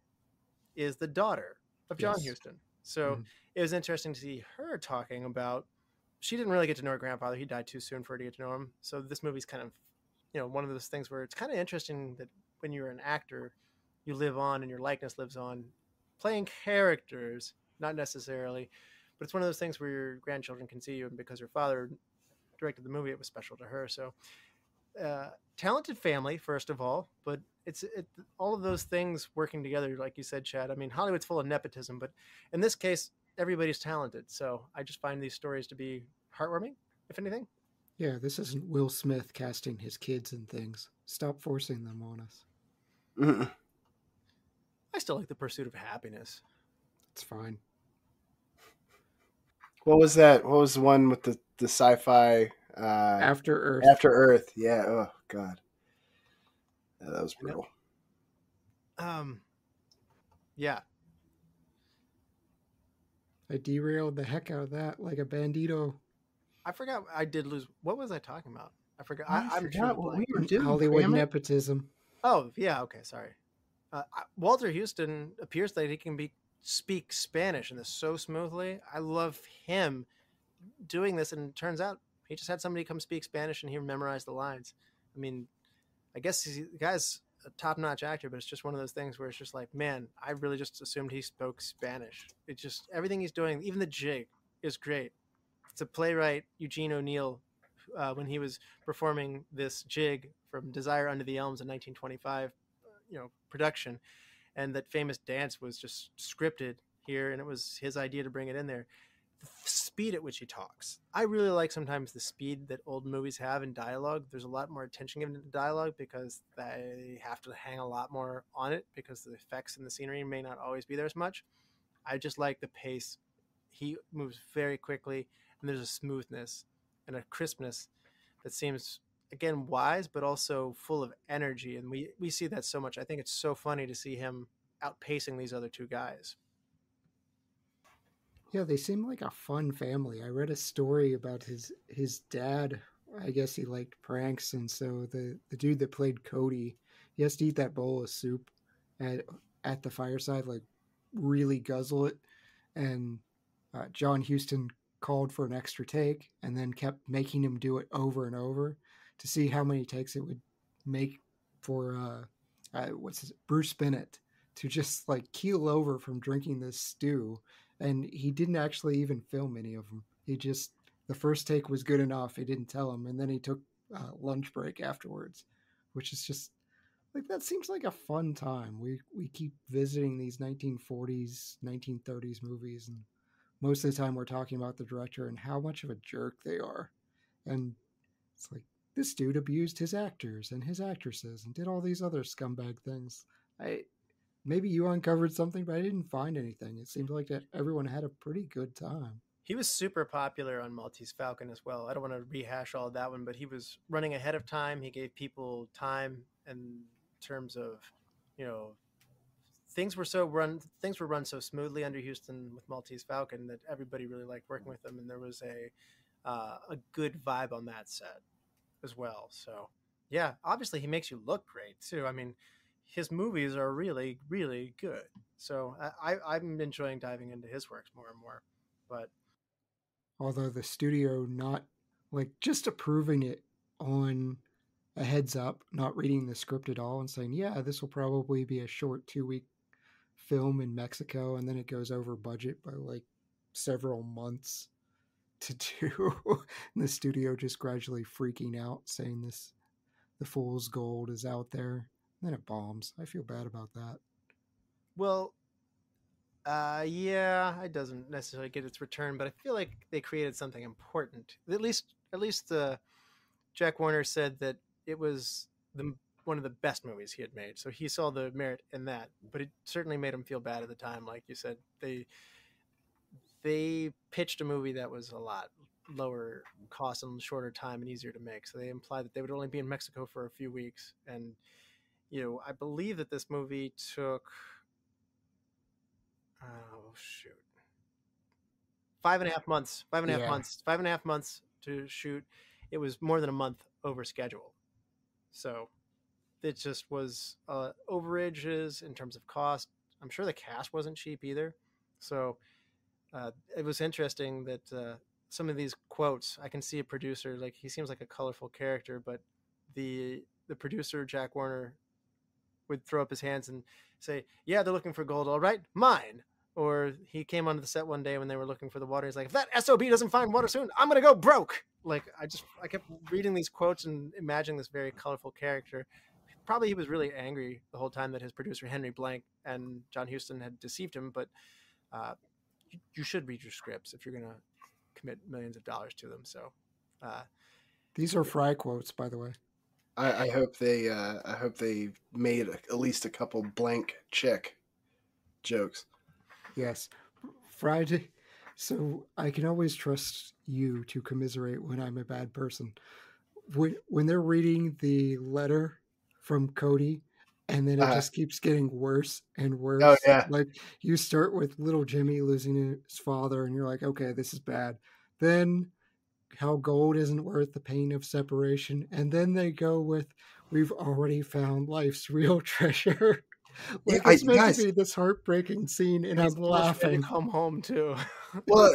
is the daughter of John Huston. So it was interesting to see her talking about, she didn't really get to know her grandfather. He died too soon for her to get to know him. So this movie's kind of, one of those things where it's kind of interesting that when you're an actor, you live on and your likeness lives on, playing characters, not necessarily, but it's one of those things where your grandchildren can see you, and because her father directed the movie, it was special to her. So talented family, first of all, but it's all of those things working together, like you said, Chad. I mean, Hollywood's full of nepotism, but in this case, everybody's talented. So I just find these stories to be heartwarming, if anything. Yeah, this isn't Will Smith casting his kids and things. Stop forcing them on us. Mm-mm. I still like The Pursuit of Happiness. It's fine. What was that? What was the one with the sci-fi? After Earth. After Earth. Yeah. Oh God. Yeah, that was brutal. Yeah. I derailed the heck out of that like a bandito. I forgot. I did lose. What was I talking about? I forgot. I forgot what we were doing. Hollywood nepotism. Oh yeah. Okay. Sorry. Walter Huston appears that he can speak Spanish and this so smoothly. I love him doing this, and it turns out he just had somebody come speak Spanish and he memorized the lines. I mean, I guess the guy's a top-notch actor, but it's just one of those things where it's just like, man, I really just assumed he spoke Spanish. It just, everything he's doing, even the jig is great. It's a playwright, Eugene O'Neill, when he was performing this jig from Desire Under the Elms in 1925, production, and that famous dance was just scripted here, and it was his idea to bring it in there. The speed at which he talks, I really like sometimes the speed that old movies have in dialogue. There's a lot more attention given to dialogue because they have to hang a lot more on it because the effects and the scenery may not always be there as much. I just like the pace. He moves very quickly, and there's a smoothness and a crispness that seems, again, wise, but also full of energy. And we see that so much. I think it's so funny to see him outpacing these other two guys. Yeah, they seem like a fun family. I read a story about his dad. I guess he liked pranks, and so the dude that played Cody, he has to eat that bowl of soup at the fireside, like really guzzle it. And John Huston called for an extra take and then kept making him do it over and over to see how many takes it would make for Bruce Bennett to just like keel over from drinking this stew. And he didn't actually even film any of them. The first take was good enough. He didn't tell him. And then he took lunch break afterwards, which is just like, that seems like a fun time. We keep visiting these 1940s, 1930s movies. And most of the time we're talking about the director and how much of a jerk they are. And it's like, this dude abused his actors and his actresses and did all these other scumbag things. Maybe you uncovered something, but I didn't find anything. It seemed like that everyone had a pretty good time. He was super popular on Maltese Falcon as well. I don't want to rehash all of that one, but he was running ahead of time. He gave people time in terms of, things were run so smoothly under Huston with Maltese Falcon that everybody really liked working with him, and there was a good vibe on that set as well. So yeah, obviously he makes you look great too. I mean, his movies are really, really good. So I'm enjoying diving into his works more and more. But although the studio not like just approving it on a heads up, not reading the script at all and saying, yeah, this will probably be a short 2-week film in Mexico. And then it goes over budget by like several months to do. And the studio just gradually freaking out, saying the fool's gold is out there. And then it bombs. I feel bad about that. Well, yeah, it doesn't necessarily get its return, but I feel like they created something important. At least, Jack Warner said that it was one of the best movies he had made, so he saw the merit in that. But it certainly made him feel bad at the time, like you said. They pitched a movie that was a lot lower cost and shorter time and easier to make. So they implied that they would only be in Mexico for a few weeks, and I believe that this movie took 5.5 months. 5.5 months to shoot. It was more than a month over schedule. So it just was overages in terms of cost. I'm sure the cast wasn't cheap either. So it was interesting that some of these quotes, I can see a producer, like he seems like a colorful character, but the producer, Jack Warner, would throw up his hands and say, "Yeah, they're looking for gold, all right, mine." Or he came onto the set one day when they were looking for the water. He's like, "If that SOB doesn't find water soon, I'm going to go broke." Like, I kept reading these quotes and imagining this very colorful character. Probably he was really angry the whole time that his producer, Henry Blank, and John Huston had deceived him. But you should read your scripts if you're going to commit millions of dollars to them. So these are Frye quotes, by the way. I hope they made at least a couple blank check jokes. Yes. Friday. So I can always trust you to commiserate when I'm a bad person. When they're reading the letter from Cody, and then it just keeps getting worse and worse. Oh, yeah. Like you start with little Jimmy losing his father, and you're like, okay, this is bad. Then how gold isn't worth the pain of separation. And then they go with, we've already found life's real treasure. Like, it's meant to be this heartbreaking scene, and I'm laughing. Come home too. Well,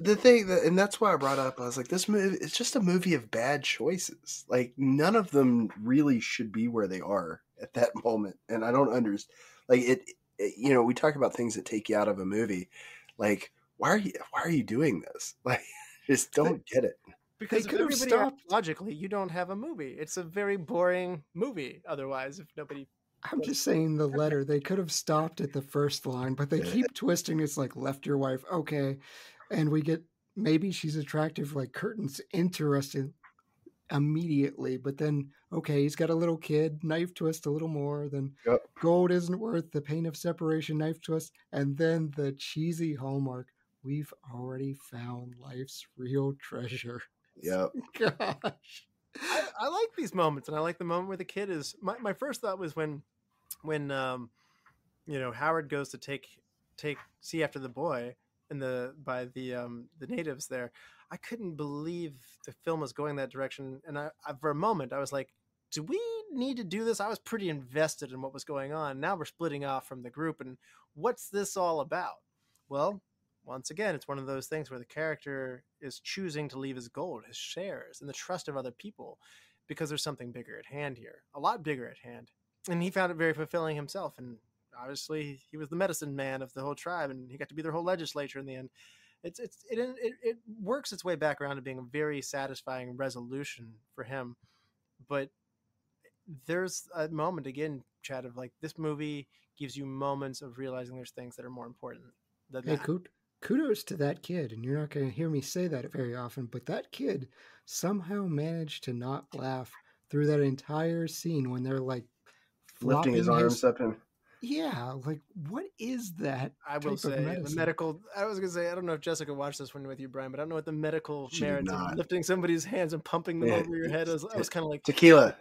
the thing and that's why I brought up, I was like, this movie, it's just a movie of bad choices. Like, none of them really should be where they are at that moment. And I don't understand. Like, we talk about things that take you out of a movie. Like, why are you doing this? Like, just don't get it. Because if everybody acts logically, you don't have a movie. It's a very boring movie otherwise, if nobody... I'm just saying the letter, they could have stopped at the first line, but they keep twisting. It's like, left your wife. Okay. And we get, maybe she's attractive, like Curtin's interested immediately, but then, okay, he's got a little kid, knife twist a little more, then gold isn't worth the pain of separation, knife twist. And then the cheesy hallmark, we've already found life's real treasure. Yep. Gosh. I like these moments, and I like the moment where the kid is. My first thought was when Howard goes to see after the boy by the natives there. I couldn't believe the film was going that direction, and I for a moment I was like, do we need to do this? I was pretty invested in what was going on. Now we're splitting off from the group, and what's this all about? Well, once again, it's one of those things where the character is choosing to leave his gold, his shares, and the trust of other people, because there's something bigger at hand here, a lot bigger at hand. And he found it very fulfilling himself. And obviously he was the medicine man of the whole tribe, and he got to be their whole legislature in the end. It works its way back around to being a very satisfying resolution for him. But there's a moment again, Chad, of like, this movie gives you moments of realizing there's things that are more important than that. Kudos to that kid, and you're not going to hear me say that very often, but that kid somehow managed to not laugh through that entire scene when they're like lifting his arms up and like, what is that? I will say the medical. I was going to say, I don't know if Jessica watched this one with you, Brian, but I don't know what the medical merits of lifting somebody's hands and pumping them over your head is. I was kind of like tequila.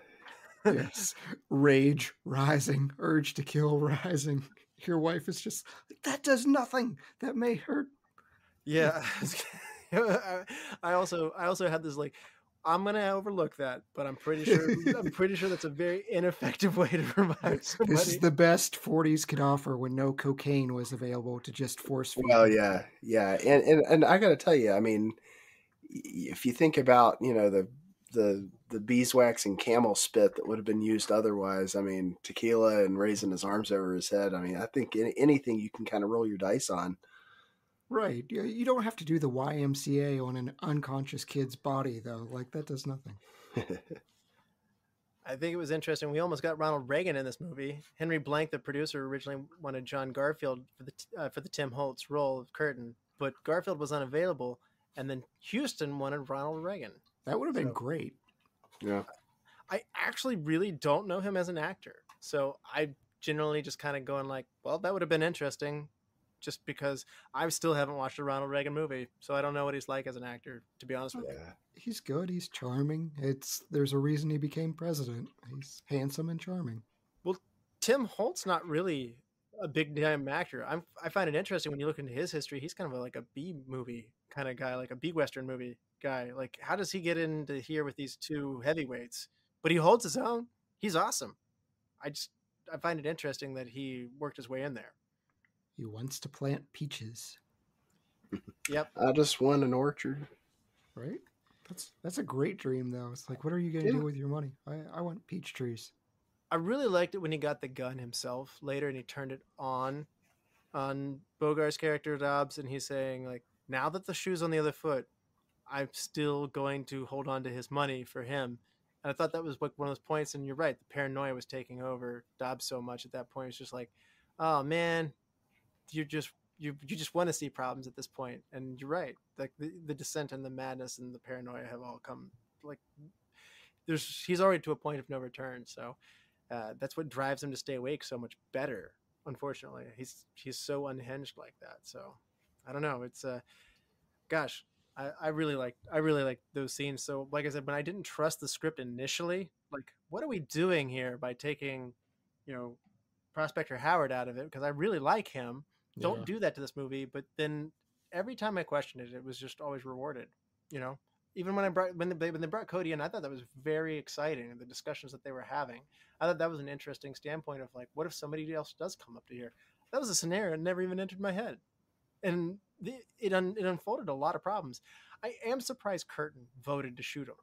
Yes, rage rising, urge to kill rising. Your wife is just like, that does nothing. That may hurt. Yeah. I also had this like, I'm gonna overlook that, but I'm pretty sure that's a very ineffective way to revive somebody. This is the best 40s could offer when no cocaine was available to just force feed. Well, yeah, and I got to tell you, I mean, if you think about the beeswax and camel spit that would have been used otherwise, I mean, tequila and raising his arms over his head, I mean, I think anything you can kind of roll your dice on. Right. You don't have to do the YMCA on an unconscious kid's body, though. Like, that does nothing. I think it was interesting. We almost got Ronald Reagan in this movie. Henry Blank, the producer, originally wanted John Garfield for the Tim Holtz role of Curtin, but Garfield was unavailable, and then Huston wanted Ronald Reagan. That would have been great. Yeah. I actually really don't know him as an actor, so I generally just kind of going like, well, that would have been interesting, just because I still haven't watched a Ronald Reagan movie, so I don't know what he's like as an actor, to be honest with you. He's good. He's charming. There's a reason he became president. He's handsome and charming. Well, Tim Holt's not really a big time actor. I find it interesting when you look into his history. He's kind of like a B movie kind of guy, like a B Western movie guy. Like, how does he get into here with these two heavyweights? But he holds his own. He's awesome. I find it interesting that he worked his way in there. He wants to plant peaches. Yep. I just want an orchard. Right? That's a great dream, though. It's like, what are you going to do with your money? I want peach trees. I really liked it when he got the gun himself later and he turned it on Bogart's character Dobbs, and he's saying, like, now that the shoe's on the other foot, I'm still going to hold on to his money for him. And I thought that was like one of those points, and you're right, the paranoia was taking over Dobbs so much at that point. It's just like, oh man, you just want to see problems at this point. And you're right, like the dissent and the madness and the paranoia have all come, like, he's already to a point of no return. So that's what drives him to stay awake so much better. Unfortunately, he's so unhinged like that. So I don't know. It's gosh, I really like those scenes. So like I said, when I didn't trust the script initially, like, what are we doing here by taking, Prospector Howard out of it? Because I really like him. Don't do that to this movie. But then every time I questioned it, it was just always rewarded. Even when they brought Cody in, I thought that was very exciting. And the discussions that they were having, I thought that was an interesting standpoint of, like, what if somebody else does come up to here? That was a scenario that never even entered my head. And it unfolded a lot of problems. I am surprised Curtin voted to shoot him,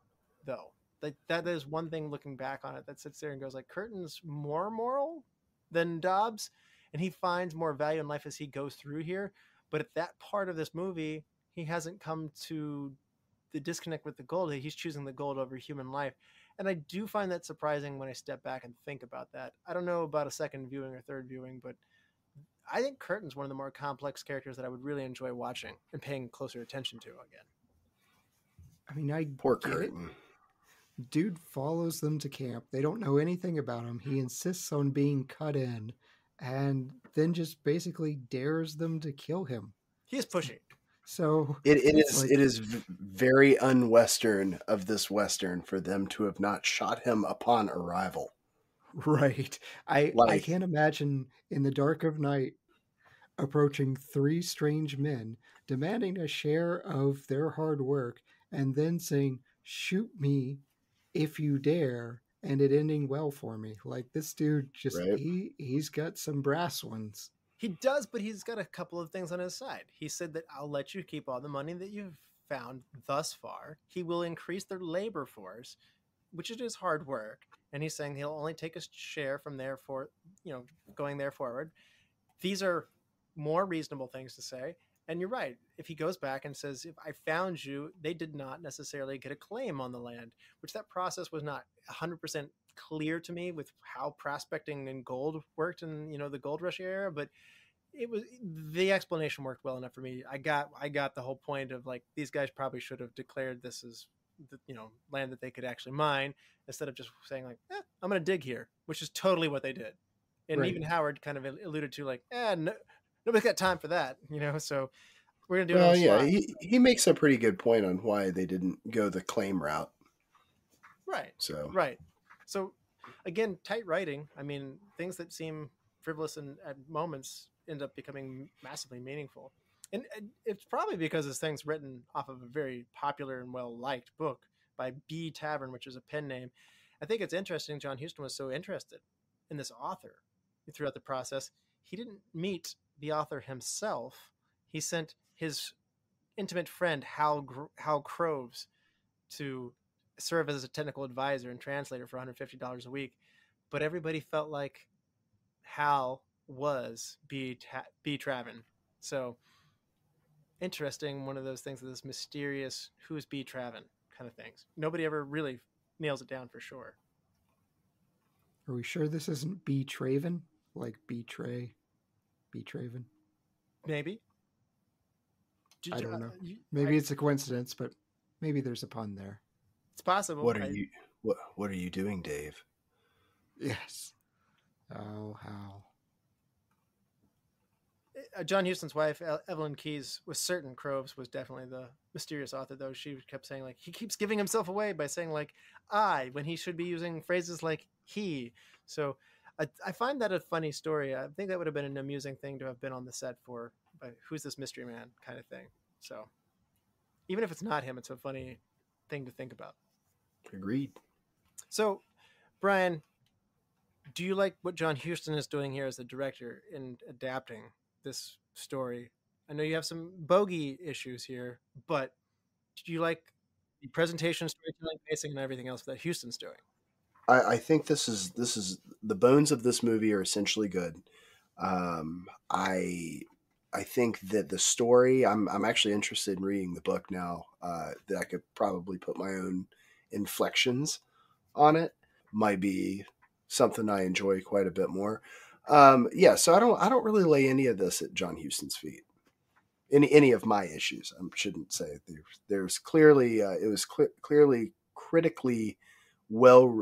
though. Like, that is one thing looking back on it that sits there and goes, like, Curtin's more moral than Dobbs, and he finds more value in life as he goes through here. But at that part of this movie, he hasn't come to the disconnect with the gold. He's choosing the gold over human life. And I do find that surprising when I step back and think about that. I don't know about a second viewing or third viewing, but I think Curtin's one of the more complex characters that I would really enjoy watching and paying closer attention to again. I mean, Poor Curtin. Dude follows them to camp. They don't know anything about him. He insists on being cut in and then just basically dares them to kill him. He is pushy. So it is very un-Western of this Western for them to have not shot him upon arrival. Right. I can't imagine in the dark of night approaching three strange men, demanding a share of their hard work, and then saying, shoot me if you dare, and it ending well for me. Like, this dude just, right. He's got some brass ones. He does, but he's got a couple of things on his side. He said that I'll let you keep all the money that you've found thus far. He will increase their labor force, which it is hard work. And he's saying he'll only take a share from there for, going there forward. These are more reasonable things to say. And you're right. If he goes back and says, if I found you, they did not necessarily get a claim on the land, which that process was not 100% clear to me with how prospecting and gold worked in, the gold rush era, but the explanation worked well enough for me. I got the whole point of, like, these guys probably should have declared this as, land that they could actually mine, instead of just saying, like, I'm going to dig here, which is totally what they did. And right. Even Howard kind of alluded to, like, nobody's got time for that, so we're going to do it. Well, yeah, he makes a pretty good point on why they didn't go the claim route. Right. Right. So, again, tight writing. I mean, things that seem frivolous and at moments end up becoming massively meaningful. And it's probably because this thing's written off of a very popular and well-liked book by B. Tavern, which is a pen name. I think it's interesting John Huston was so interested in this author throughout the process. He didn't meet the author himself. He sent his intimate friend, Hal Croves, to serve as a technical advisor and translator for $150 a week. But everybody felt like Hal was B. Travin. So interesting. One of those things, this mysterious who's B. Travin kind of things. Nobody ever really nails it down for sure. Are we sure this isn't B. Traven? Like betray? B. Traven? Maybe. I don't know. Maybe it's a coincidence, but maybe there's a pun there. It's possible. What are you doing, Dave? Yes. Oh, how? John Huston's wife, Evelyn Keyes, was certain Croves was definitely the mysterious author, though she kept saying, like, he keeps giving himself away by saying, like, I, when he should be using phrases like he. So I find that a funny story. I think that would have been an amusing thing to have been on the set for, but who's this mystery man kind of thing. So even if it's not him, it's a funny thing to think about. Agreed. So, Bryan, do you like what John Huston is doing here as the director in adapting this story? I know you have some bogey issues here, but do you like the presentation, storytelling, pacing, and everything else that Huston's doing? I think this is the bones of this movie are essentially good. I think that the story, I'm actually interested in reading the book now, that I could probably put my own inflections on it. Might be something I enjoy quite a bit more. So I don't really lay any of this at John Huston's feet. Any of my issues, I shouldn't say. There's clearly it was clearly critically well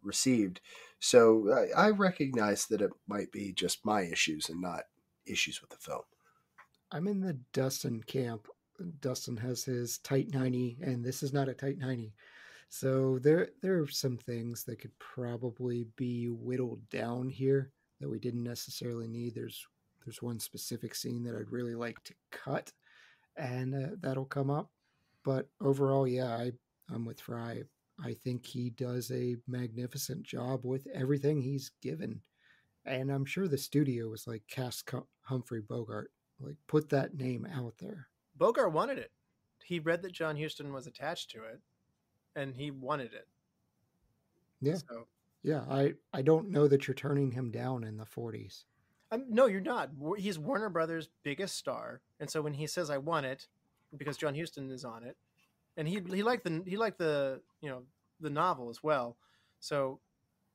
received. So I recognize that it might be just my issues and not issues with the film. I'm in the Dustin camp. Dustin has his tight 90, and this is not a tight 90. So there are some things that could probably be whittled down here that we didn't necessarily need. There's one specific scene that I'd really like to cut, and that'll come up. But overall, yeah, I'm with Frye. I think he does a magnificent job with everything he's given. And I'm sure the studio was like, cast Humphrey Bogart. Like, put that name out there. Bogart wanted it. He read that John Huston was attached to it, and he wanted it. Yeah. So, yeah, I don't know that you're turning him down in the 40s. No, you're not. He's Warner Brothers' biggest star, and so when he says I want it, because John Huston is on it, and he liked the the novel as well. So,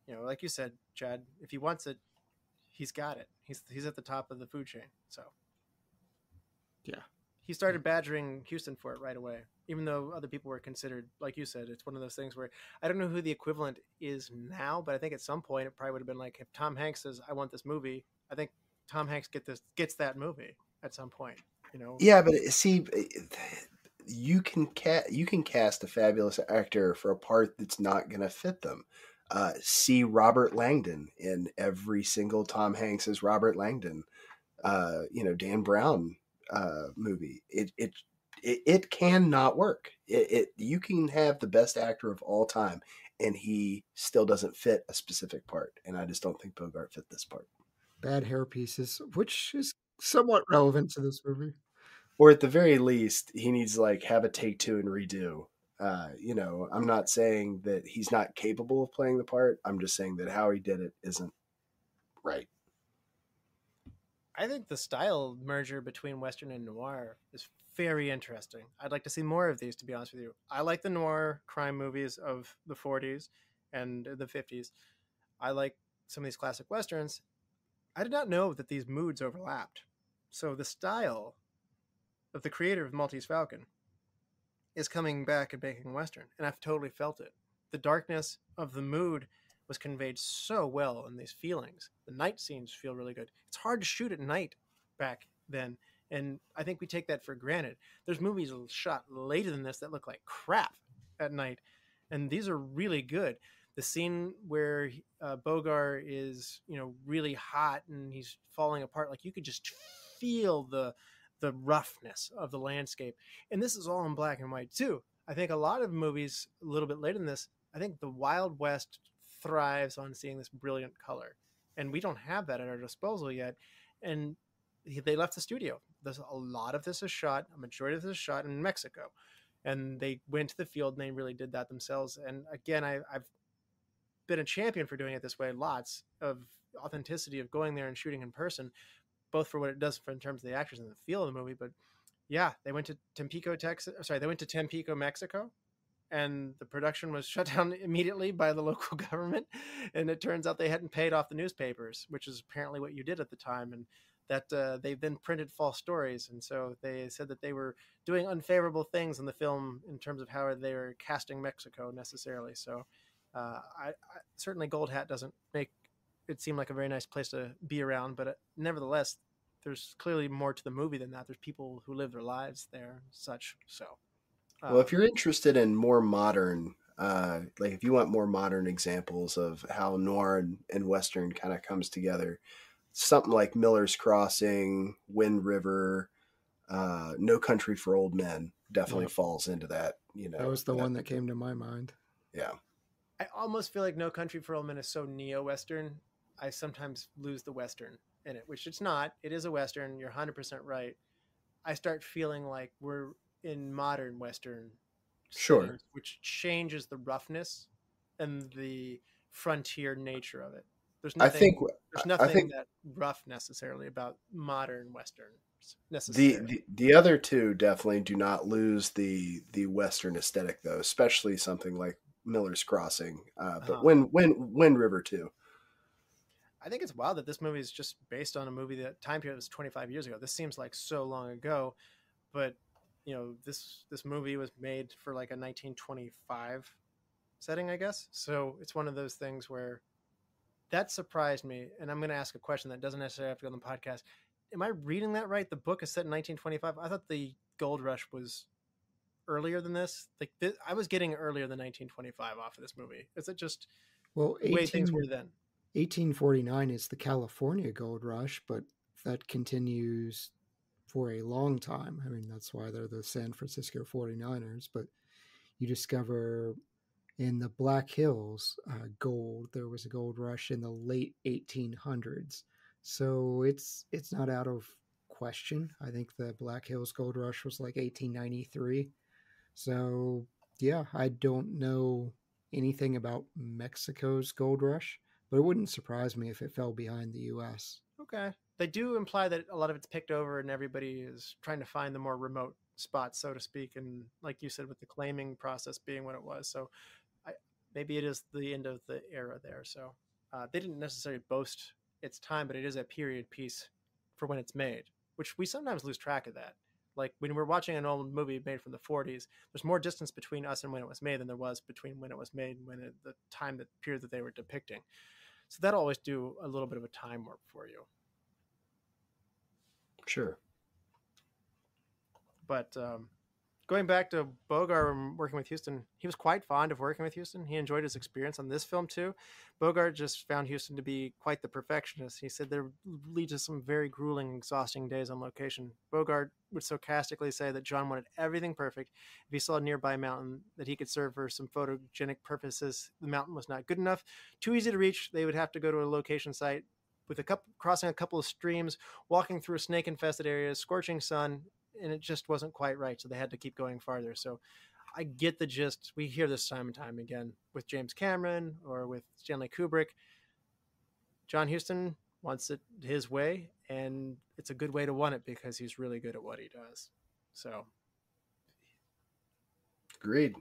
like you said, Chad, if he wants it, he's got it. He's at the top of the food chain. So, yeah, he started badgering Huston for it right away, even though other people were considered, like you said, it's one of those things where I don't know who the equivalent is now, but I think at some point it probably would have been like, if Tom Hanks says, I want this movie, I think Tom Hanks gets that movie at some point, Yeah, but see, you can cast a fabulous actor for a part that's not going to fit them. See Robert Langdon in every single Tom Hanks as Robert Langdon, Dan Brown movie. It cannot work. You can have the best actor of all time, and he still doesn't fit a specific part. And I just don't think Bogart fit this part. Bad hair pieces, which is somewhat relevant to this movie. Or at the very least, he needs to have a take two and redo. I'm not saying that he's not capable of playing the part. I'm just saying that how he did it isn't right. I think the style merger between Western and noir is very interesting. I'd like to see more of these, to be honest with you. I like the noir crime movies of the 40s and the 50s. I like some of these classic Westerns. I did not know that these moods overlapped. So the style of the creator of Maltese Falcon is coming back and making Western, and I've totally felt it. The darkness of the mood was conveyed so well in these feelings. The night scenes feel really good. It's hard to shoot at night back then, and I think we take that for granted. There's movies shot later than this that look like crap at night, and these are really good. The scene where Bogart is, really hot and he's falling apart, like you could just feel the roughness of the landscape. And this is all in black and white too. I think a lot of movies a little bit later than this, I think the Wild West thrives on seeing this brilliant color. And we don't have that at our disposal yet. And they left the studio. There's a lot of this is shot, a majority of this is shot in Mexico. And they went to the field and they really did that themselves. And again, I've been a champion for doing it this way, lots of authenticity of going there and shooting in person. both for what it does for in terms of the actors and the feel of the movie. But yeah, they went to Tampico, Texas. Sorry, they went to Tampico, Mexico, and the production was shut down immediately by the local government. And it turns out they hadn't paid off the newspapers, which is apparently what you did at the time. And that they then printed false stories. And so they said that they were doing unfavorable things in the film in terms of how they were casting Mexico necessarily. So I certainly Gold Hat doesn't make it seem like a very nice place to be around, but nevertheless, there's clearly more to the movie than that. There's people who live their lives there and such. So, well, if you're interested in more modern, like if you want more modern examples of how noir and Western kind of comes together, something like Miller's Crossing, Wind River, No Country for Old Men definitely falls into that. That was the one that came to my mind. Yeah. I almost feel like No Country for Old Men is so neo-Western. I sometimes lose the Western in it, which it's not. It is a Western. You're 100% right. I start feeling like we're in modern Western. Sure. Settings, which changes the roughness and the frontier nature of it. There's nothing that rough necessarily about modern Westerns necessarily. The other two definitely do not lose the Western aesthetic though, especially something like Miller's Crossing, but Wind River too. I think it's wild that this movie is just based on a movie that time period was 25 years ago. This seems like so long ago, but this movie was made for like a 1925 setting, I guess. So it's one of those things where that surprised me. And I'm going to ask a question that doesn't necessarily have to go on the podcast. Am I reading that right? The book is set in 1925. I thought the gold rush was earlier than this. Like I was getting earlier than 1925 off of this movie. Is it just the way things were then? 1849 is the California gold rush, but that continues for a long time. I mean, that's why they're the San Francisco 49ers. But you discover in the Black Hills gold, there was a gold rush in the late 1800s. So it's not out of question. I think the Black Hills gold rush was like 1893. So yeah, I don't know anything about Mexico's gold rush, but it wouldn't surprise me if it fell behind the U.S. Okay. They do imply that a lot of it's picked over and everybody is trying to find the more remote spots, so to speak. And like you said, with the claiming process being what it was. So maybe it is the end of the era there. So they didn't necessarily boast its time, but it is a period piece for when it's made, which we sometimes lose track of that. Like when we're watching an old movie made from the 40s, there's more distance between us and when it was made than there was between when it was made and the time, that period that they were depicting. So that'll always do a little bit of a time warp for you. Sure. But going back to Bogart working with Huston, he was quite fond of working with Huston. He enjoyed his experience on this film too. Bogart just found Huston to be quite the perfectionist. He said there would lead to some very grueling, exhausting days on location. Bogart would sarcastically say that John wanted everything perfect. If he saw a nearby mountain that he could serve for some photogenic purposes, the mountain was not good enough. Too easy to reach. They would have to go to a location site with crossing a couple of streams, walking through snake-infested areas, scorching sun, and it just wasn't quite right. So they had to keep going farther. So I get the gist. We hear this time and time again with James Cameron or with Stanley Kubrick. John Huston wants it his way, and it's a good way to want it because he's really good at what he does. So. Agreed.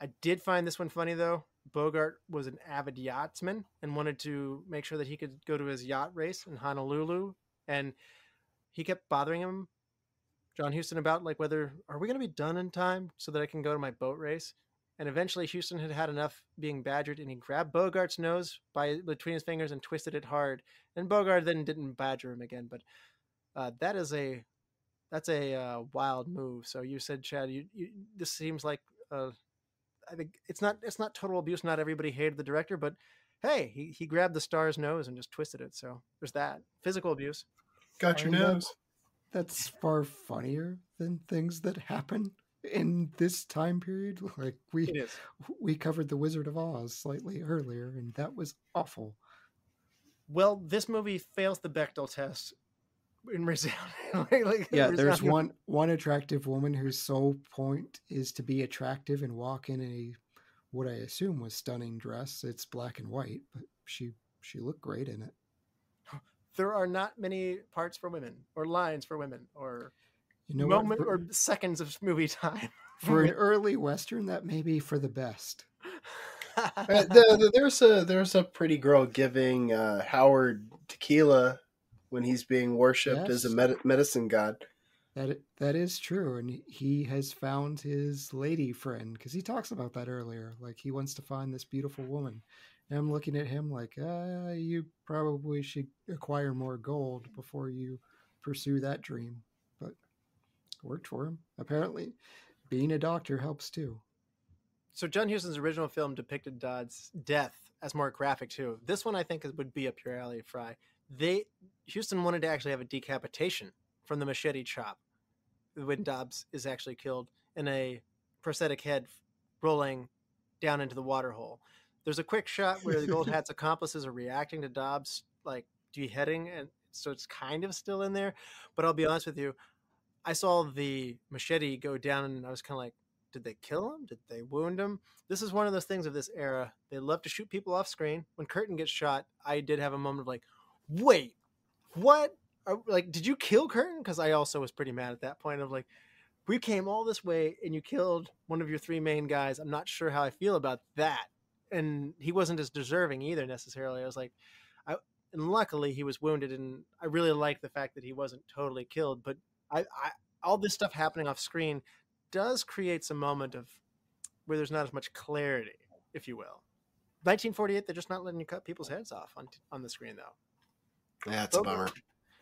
I did find this one funny, though. Bogart was an avid yachtsman and wanted to make sure that he could go to his yacht race in Honolulu. And he kept bothering him, John Huston, about like whether, are we going to be done in time so that I can go to my boat race? And eventually Huston had had enough being badgered, and he grabbed Bogart's nose between his fingers and twisted it hard. And Bogart then didn't badger him again. But that's a wild move. So you said, Chad, this seems like I think it's not total abuse. Not everybody hated the director, but hey, he grabbed the star's nose and just twisted it. So there's that physical abuse. Got your nose. That's far funnier than things that happen in this time period. Like we covered The Wizard of Oz slightly earlier, and that was awful. Well, this movie fails the Bechdel test in resounding. There's one attractive woman whose sole point is to be attractive and walk in what I assume was stunning dress. It's black and white, but she looked great in it. there are not many parts for women or lines for women or what? or seconds of movie time. For an early Western, that may be for the best. There's a pretty girl giving Howard tequila when he's being worshipped as a medicine god. That is true, and he has found his lady friend, because he talks about that earlier. Like, he wants to find this beautiful woman, and I'm looking at him like, you probably should acquire more gold before you pursue that dream. But it worked for him. Apparently, being a doctor helps too. So John Huston's original film depicted Dodd's death as more graphic too. This one I think would be up your alley, Frye. Huston wanted to actually have a decapitation from the machete chop when Dobbs is actually killed in a prosthetic head rolling down into the water hole. There's a quick shot where the Gold Hat's accomplices are reacting to Dobbs like beheading, and so it's kind of still in there. But I'll be honest with you, I saw the machete go down and I was kind of like, did they kill him? Did they wound him? This is one of those things of this era. They love to shoot people off screen. When Curtin gets shot, I did have a moment of like, wait, what? Like, did you kill Curtin? Because I also was pretty mad at that point of like, we came all this way and you killed one of your three main guys. I'm not sure how I feel about that. And he wasn't as deserving either necessarily. I was like, and luckily he was wounded, and I really liked the fact that he wasn't totally killed. But all this stuff happening off screen does create some moment of where there's not as much clarity, if you will. 1948, they're just not letting you cut people's heads off on the screen though. Yeah, it's a bummer.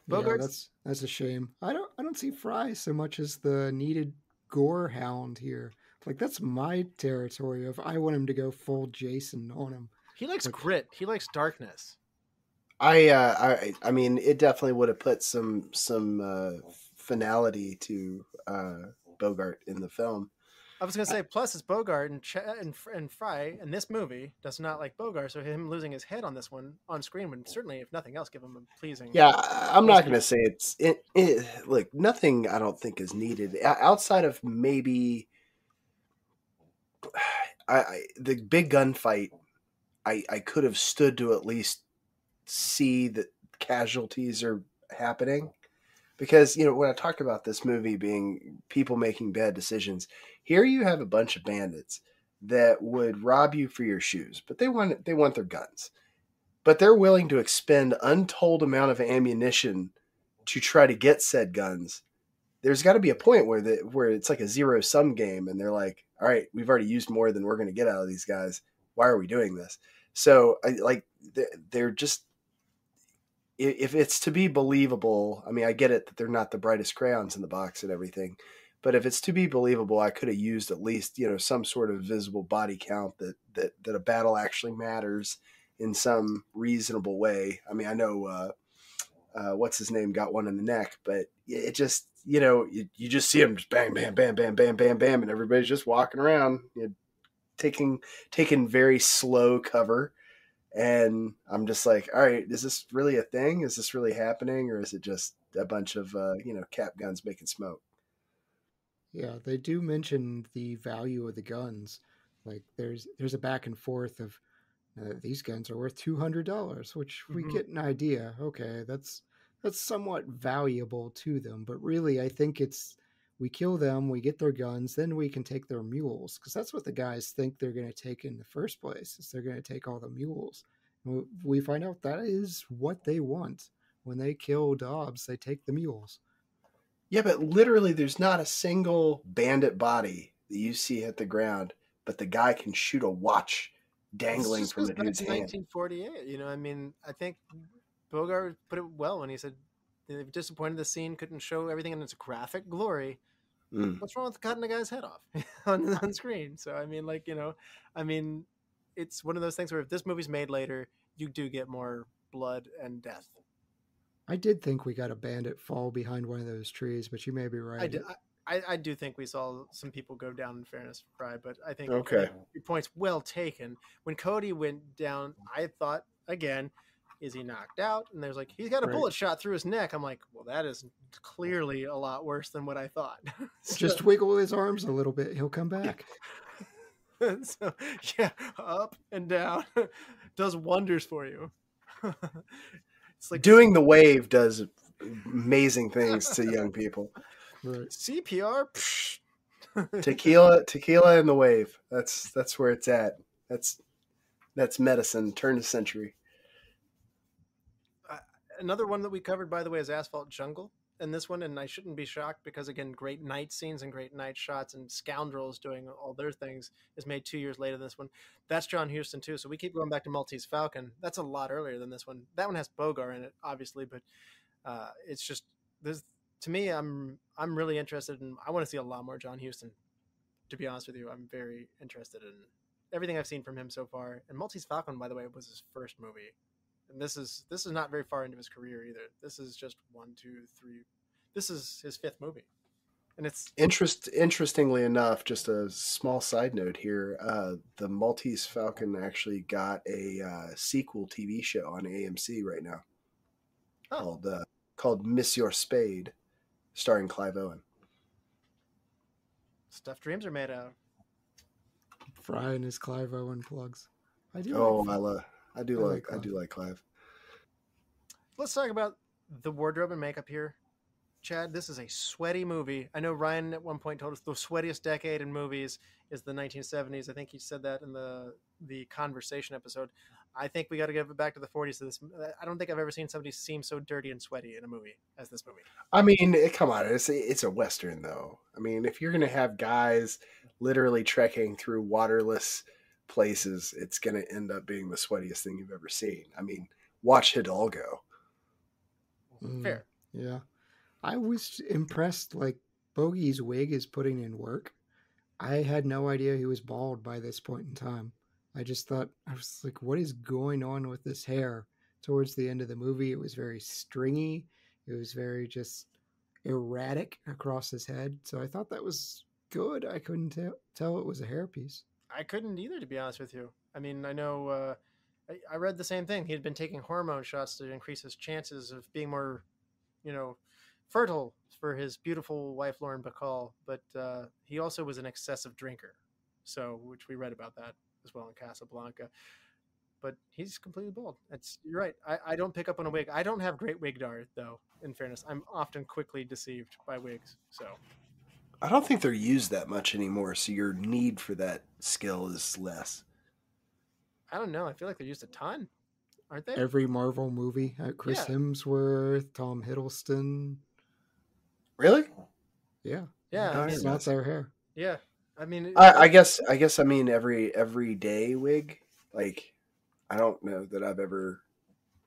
Yeah, that's a shame. I don't see Frye so much as the needed gore hound here. Like, that's my territory of I want him to go full Jason on him. He likes grit. He likes darkness. I mean, it definitely would have put some finality to Bogart in the film. I was going to say, plus it's Bogart and Frye, and this movie does not like Bogart, so him losing his head on this one on screen would certainly, if nothing else, give him a pleasing. Yeah, I'm not going to say look, nothing I don't think is needed outside of maybe the big gunfight. I could have stood to at least see that casualties are happening. Because, when I talked about this movie being people making bad decisions, here you have a bunch of bandits that would rob you for your shoes, but they want their guns. But they're willing to expend untold amount of ammunition to try to get said guns. There's got to be a point where it's like a zero-sum game, and they're like, all right, we've already used more than we're going to get out of these guys. Why are we doing this? So, they're just... If it's to be believable, I mean, I get it that they're not the brightest crayons in the box and everything, but if it's to be believable, I could have used at least, some sort of visible body count that a battle actually matters in some reasonable way. I mean, I know, what's his name got one in the neck, but it just, you just see him just bang, bam, bam, bam, bam, bam, bam, and everybody's just walking around, taking very slow cover. And I'm just like, all right, is this really a thing? Is this really happening? Or is it just a bunch of, cap guns making smoke? Yeah, they do mention the value of the guns. Like, there's a back and forth of these guns are worth $200, which we get an idea. Okay, that's somewhat valuable to them. But really, I think it's we kill them, we get their guns, then we can take their mules, because that's what the guys think they're going to take in the first place, is they're going to take all the mules. And we find out that is what they want. When they kill Dobbs, they take the mules. Yeah, but literally there's not a single bandit body that you see hit the ground, but the guy can shoot a watch dangling from the dude's hand. 1948, I mean, I think Bogart put it well when he said, they're disappointed the scene couldn't show everything in its graphic glory. What's wrong with cutting the guy's head off on screen? So, I mean, it's one of those things where if this movie's made later, you do get more blood and death. I did think we got a bandit fall behind one of those trees, but you may be right. I do think we saw some people go down, in fairness, Frye, but I think okay. Your point's well taken. When Cody went down, I thought, again, is he knocked out? And there's like, he's got a bullet shot through his neck. I'm like, well, that is clearly a lot worse than what I thought. Just wiggle his arms a little bit. He'll come back. So, yeah, up and down does wonders for you. It's like Doing the wave does amazing things to young people. Right. CPR. Psh. Tequila and the wave. That's where it's at. That's medicine. Turn the century. Another one that we covered, by the way, is Asphalt Jungle. And this one, and I shouldn't be shocked because, again, great night scenes and great night shots and scoundrels doing all their things is made 2 years later than this one. That's John Huston, too. So we keep going back to Maltese Falcon. That's a lot earlier than this one. That one has Bogart in it, obviously, but it's just, to me, I'm really interested in, I want to see a lot more John Huston. To be honest with you, I'm very interested in everything I've seen from him so far. And Maltese Falcon, by the way, was his first movie. And this is not very far into his career either. This is just 1, 2, 3. This is his 5th movie, and it's interestingly enough. Just a small side note here: the Maltese Falcon actually got a sequel TV show on AMC right now called Miss Your Spade, starring Clive Owen. Stuff dreams are made of. Frye and his Clive Owen plugs. I do. I do like Clive. Let's talk about the wardrobe and makeup here. Chad, this is a sweaty movie. I know Ryan at one point told us the sweatiest decade in movies is the 1970s. I think he said that in the conversation episode. I think we got to give it back to the 40s. I don't think I've ever seen somebody seem so dirty and sweaty in a movie as this movie. I mean, come on, it's a Western though. I mean, if you're going to have guys literally trekking through waterless places, it's going to end up being the sweatiest thing you've ever seen. I mean, watch Hidalgo. Fair. Yeah. I was impressed, like, Bogey's wig is putting in work. I had no idea he was bald by this point in time. I just thought, I was like, what is going on with this hair? Towards the end of the movie, it was very stringy. It was very just erratic across his head. So I thought that was good. I couldn't tell it was a hairpiece. I couldn't either, to be honest with you. I mean, I know I read the same thing. He had been taking hormone shots to increase his chances of being more, fertile for his beautiful wife, Lauren Bacall. But he also was an excessive drinker, which we read about that as well in Casablanca. But he's completely bald. You're right. I don't pick up on a wig. I don't have great wig dart, though, in fairness. I'm often quickly deceived by wigs. So I don't think they're used that much anymore, so your need for that skill is less. I don't know. I feel like they're used a ton, aren't they? Every Marvel movie, Chris Hemsworth, Tom Hiddleston. Really? Yeah. Yeah. It's not their hair. Yeah. I mean, I guess I mean everyday wig. Like, I don't know that I've ever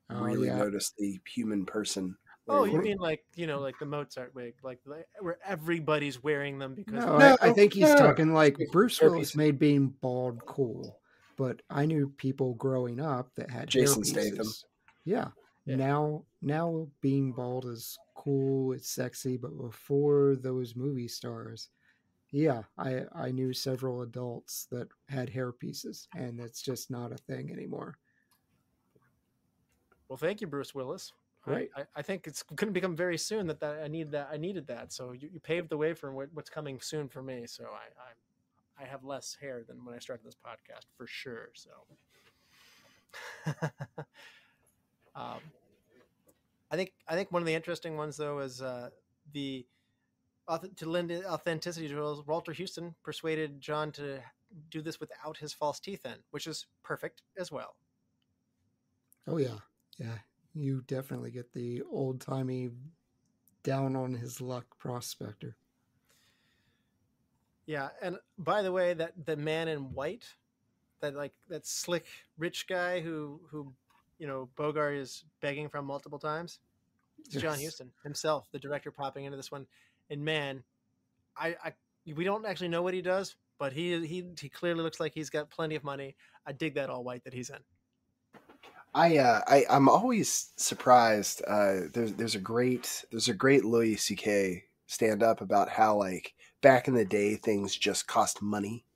really noticed the human person. Oh, you mean like the Mozart wig, like where everybody's wearing them because. No, I think he's talking like Bruce Willis made being bald cool, but I knew people growing up that had Jason hairpieces. Statham. Yeah. Now being bald is cool, it's sexy, but before those movie stars, I knew several adults that had hairpieces, and it's just not a thing anymore. Well, thank you, Bruce Willis. Right. I think it's going to become very soon that I needed that. So you paved the way for what's coming soon for me. So I have less hair than when I started this podcast for sure. So I think one of the interesting ones though is to lend authenticity to Walter Huston persuaded John to do this without his false teeth in, which is perfect as well. Oh yeah. Yeah. You definitely get the old-timey down on his luck prospector. Yeah, and by the way, the man in white, that slick rich guy who Bogart is begging from multiple times, it's John Huston himself, the director, popping into this one. And man, we don't actually know what he does, but he clearly looks like he's got plenty of money. I dig that all white that he's in. I'm always surprised. There's a great Louis C.K. stand up about how, like, back in the day things just cost money,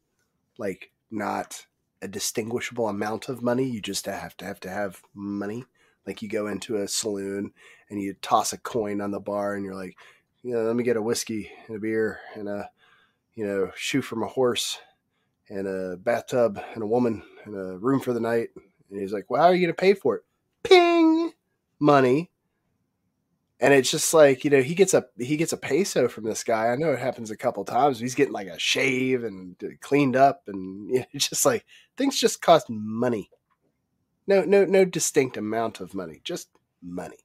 like not a distinguishable amount of money. You just have to have money. Like, you go into a saloon and you toss a coin on the bar and you're like, let me get a whiskey and a beer and a shoe from a horse and a bathtub and a woman and a room for the night. And he's like, well, how are you going to pay for it? Ping! money. And it's just like, he gets a peso from this guy. I know it happens a couple times. He's getting like a shave and cleaned up, and it's just like things just cost money. No distinct amount of money, just money.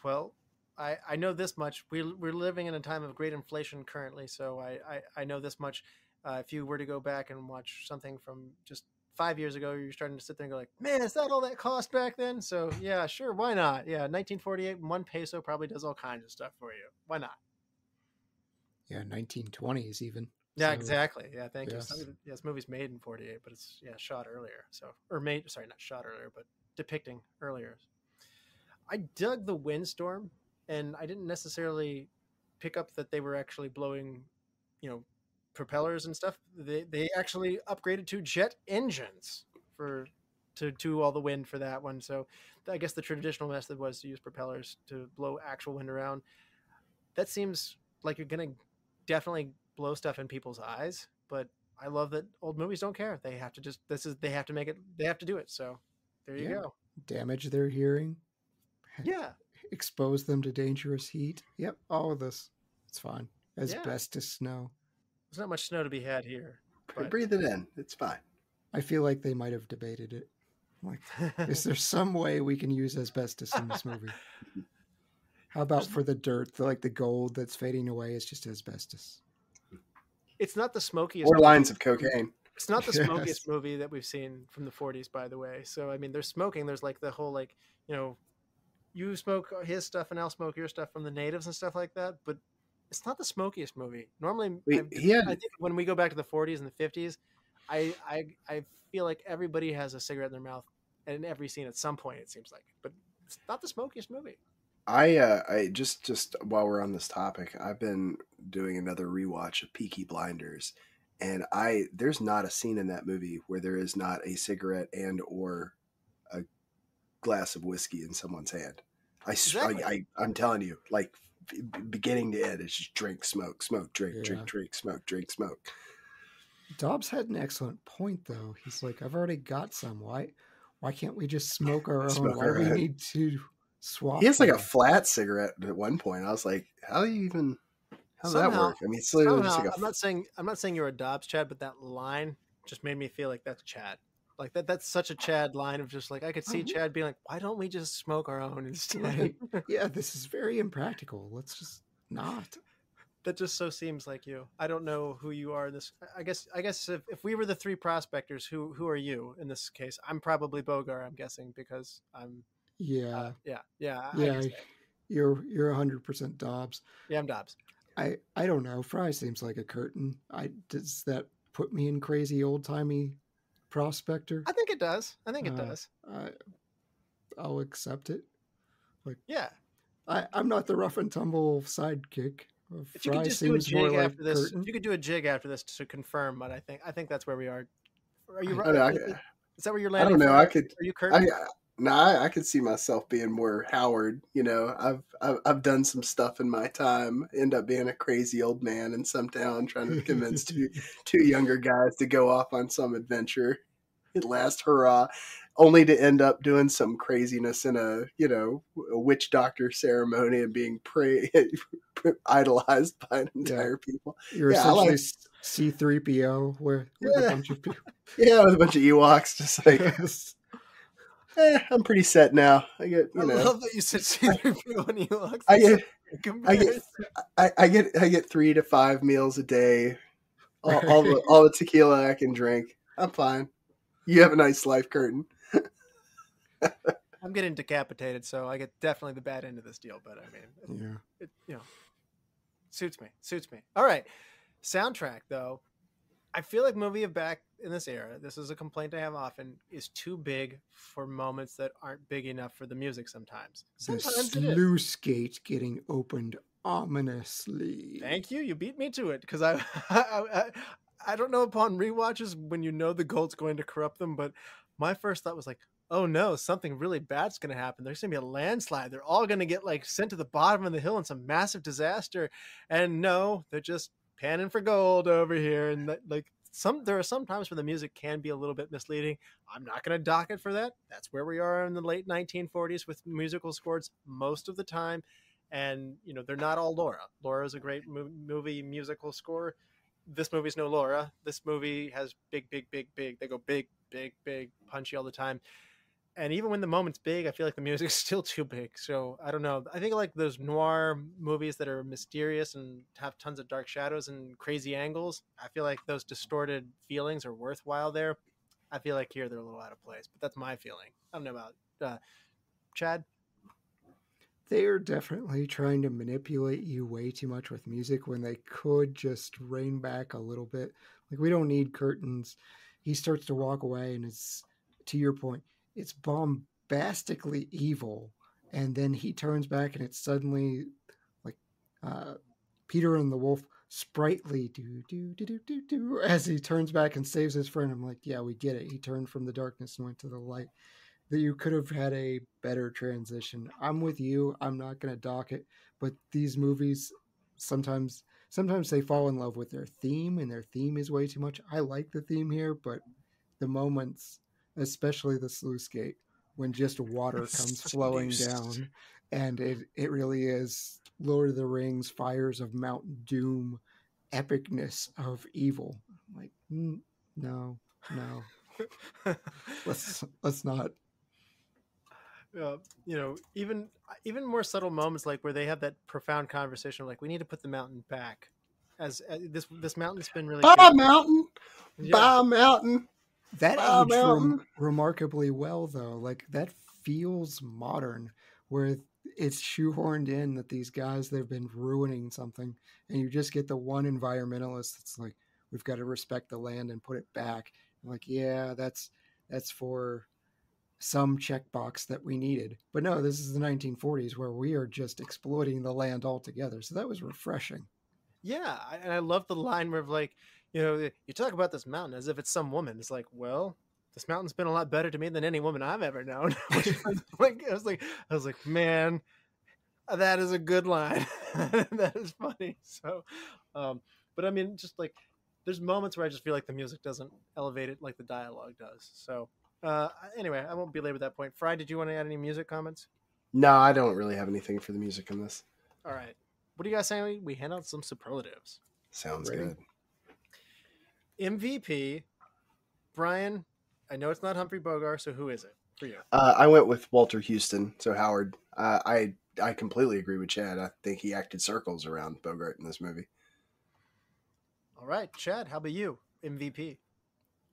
Well, I know this much. We're living in a time of great inflation currently, so I know this much. If you were to go back and watch something from just 5 years ago, you're starting to sit there and go like, man, is that all that cost back then? So yeah, sure, why not? Yeah, 1948, 1 peso probably does all kinds of stuff for you. Why not? Yeah, 1920s even. Yeah, So, exactly. Yeah, thank yes. you. This movie's made in 48, but it's shot earlier. So, or made, sorry, not shot earlier, but depicting earlier. I dug the windstorm, and I didn't necessarily pick up that they were actually blowing, propellers and stuff. They actually upgraded to jet engines to do all the wind for that one. So I guess the traditional method was to use propellers to blow actual wind around. That seems like you're gonna definitely blow stuff in people's eyes, but I love that old movies don't care. They have to they have to make it, they have to do it. So there you go. Damage their hearing. Yeah. Expose them to dangerous heat. Yep, all of this. It's fine. Asbestos snow. There's not much snow to be had here. But... Breathe it in. It's fine. I feel like they might have debated it. Like, is there some way we can use asbestos in this movie? How about for the dirt, the gold that's fading away is just asbestos? It's not the smokiest. Or lines of cocaine. It's not the smokiest movie that we've seen from the 40s, by the way. So, I mean, there's smoking. There's like the whole, you smoke his stuff and I'll smoke your stuff from the natives and stuff like that. But it's not the smokiest movie. Normally, I think when we go back to the 40s and the 50s, I feel like everybody has a cigarette in their mouth in every scene at some point, it seems like. But it's not the smokiest movie. I just while we're on this topic, I've been doing another rewatch of Peaky Blinders, and there's not a scene in that movie where there is not a cigarette and or a glass of whiskey in someone's hand. Exactly. I'm telling you, like beginning to end, it's just drink, smoke, drink, drink, smoke, drink, smoke. Dobbs had an excellent point, though. He's like, I've already got some. Why can't we just smoke our own? Why do we need to swap? He has like a flat cigarette at one point. I was like, how does that work? I mean, it's literally just like I'm not saying you're a Dobbs, Chad, but that line just made me feel like that's Chad. Like that's such a Chad line of just like, I could see Chad being like, why don't we just smoke our own instead? Right. Yeah, this is very impractical. Let's just not. That just so seems like you. I don't know who you are in this. I guess if we were the 3 prospectors, who are you in this case? I'm probably Bogart, I'm guessing, because I'm. Yeah. Yeah. You're 100% Dobbs. Yeah, I'm Dobbs. I don't know. Frye seems like a curtain. Does that put me in crazy old timey prospector? I think it does. It does. I'll accept it. Like, yeah. I'm not the rough and tumble sidekick. If you could just do a jig after this, if you could do a jig after this to confirm, but I think that's where we are. Are you right? Is that where you're landing? I don't know. Are you curtain? I could see myself being more Howard. I've done some stuff in my time. End up being a crazy old man in some town trying to convince two younger guys to go off on some adventure. At last hurrah, only to end up doing some craziness in a witch doctor ceremony and being idolized by an entire people. You're essentially C-3PO with a bunch of people. Yeah, with a bunch of Ewoks, just like. I'm pretty set now. I love that you said C-3PO and Ewoks. I get 3 to 5 meals a day. All the tequila I can drink. I'm fine. You have a nice life, curtain. I'm getting decapitated, so I get definitely the bad end of this deal. But I mean, it suits me. All right, soundtrack though. I feel like movie of back in this era, this is a complaint I have often, is too big for moments that aren't big enough for the music sometimes. The sluice gate getting opened ominously. Thank you. You beat me to it, because I don't know upon rewatches when the gold's going to corrupt them, but my first thought was like, oh no, something really bad's going to happen. There's going to be a landslide. They're all going to get sent to the bottom of the hill in some massive disaster. And no, they're just panning for gold over here, and there are some times where the music can be a little bit misleading. I'm not going to dock it for that. That's where we are in the late 1940s with musical scores most of the time. And, you know, they're not all Laura. Laura's a great movie musical score. This movie's no Laura. This movie has big. They go big, punchy all the time. And even when the moment's big, I feel like the music's still too big. So I don't know. I think like those noir movies that are mysterious and have tons of dark shadows and crazy angles, I feel like those distorted feelings are worthwhile there. I feel like here they're a little out of place, but that's my feeling. I don't know about Chad. They are definitely trying to manipulate you way too much with music when they could just rein back a little bit. Like, we don't need curtains. He starts to walk away, and it's, to your point, it's bombastically evil. And then he turns back, and it's suddenly like Peter and the Wolf sprightly do as he turns back and saves his friend. I'm like, yeah, we get it. He turned from the darkness and went to the light. That you could have had a better transition. I'm with you. I'm not going to dock it, but these movies sometimes they fall in love with their theme, and their theme is way too much. I like the theme here, but the moments, especially the sluice gate, when just water comes flowing down, and it really is Lord of the Rings, Fires of Mount Doom, epicness of evil. I'm like, no, let's not. You know, even more subtle moments like where they have that profound conversation of like, we need to put the mountain back, as this mountain's been really mountain. That aged remarkably well, though. Like, that feels modern, where it's shoehorned in that these guys, they've been ruining something, and you just get the one environmentalist that's like, we've got to respect the land and put it back. I'm like, yeah, that's for some checkbox that we needed. But no, this is the 1940s where we are just exploiting the land altogether. So that was refreshing. Yeah, and I love the line where, like, you know, you talk about this mountain as if it's some woman. It's like, well, this mountain's been a lot better to me than any woman I've ever known. I was like, man, that is a good line. That is funny. So, but I mean, just like, there's moments where I just feel like the music doesn't elevate it like the dialogue does. So, anyway, I won't belabor that point. Frye, did you want to add any music comments? No, I don't really have anything for the music in this. All right. What do you guys say? We hand out some superlatives. Sounds good. MVP, Bryan, I know it's not Humphrey Bogart, so who is it for you? I went with Walter Huston. So Howard, I completely agree with Chad. I think he acted circles around Bogart in this movie. All right, Chad, how about you? MVP.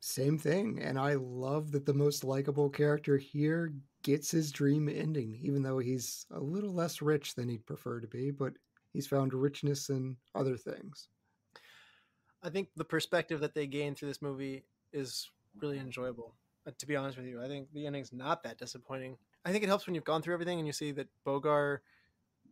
Same thing. And I love that the most likable character here gets his dream ending, even though he's a little less rich than he'd prefer to be, but he's found richness in other things. I think the perspective that they gain through this movie is really enjoyable. To be honest with you, I think the ending's not that disappointing. I think it helps when you've gone through everything and you see that Bogart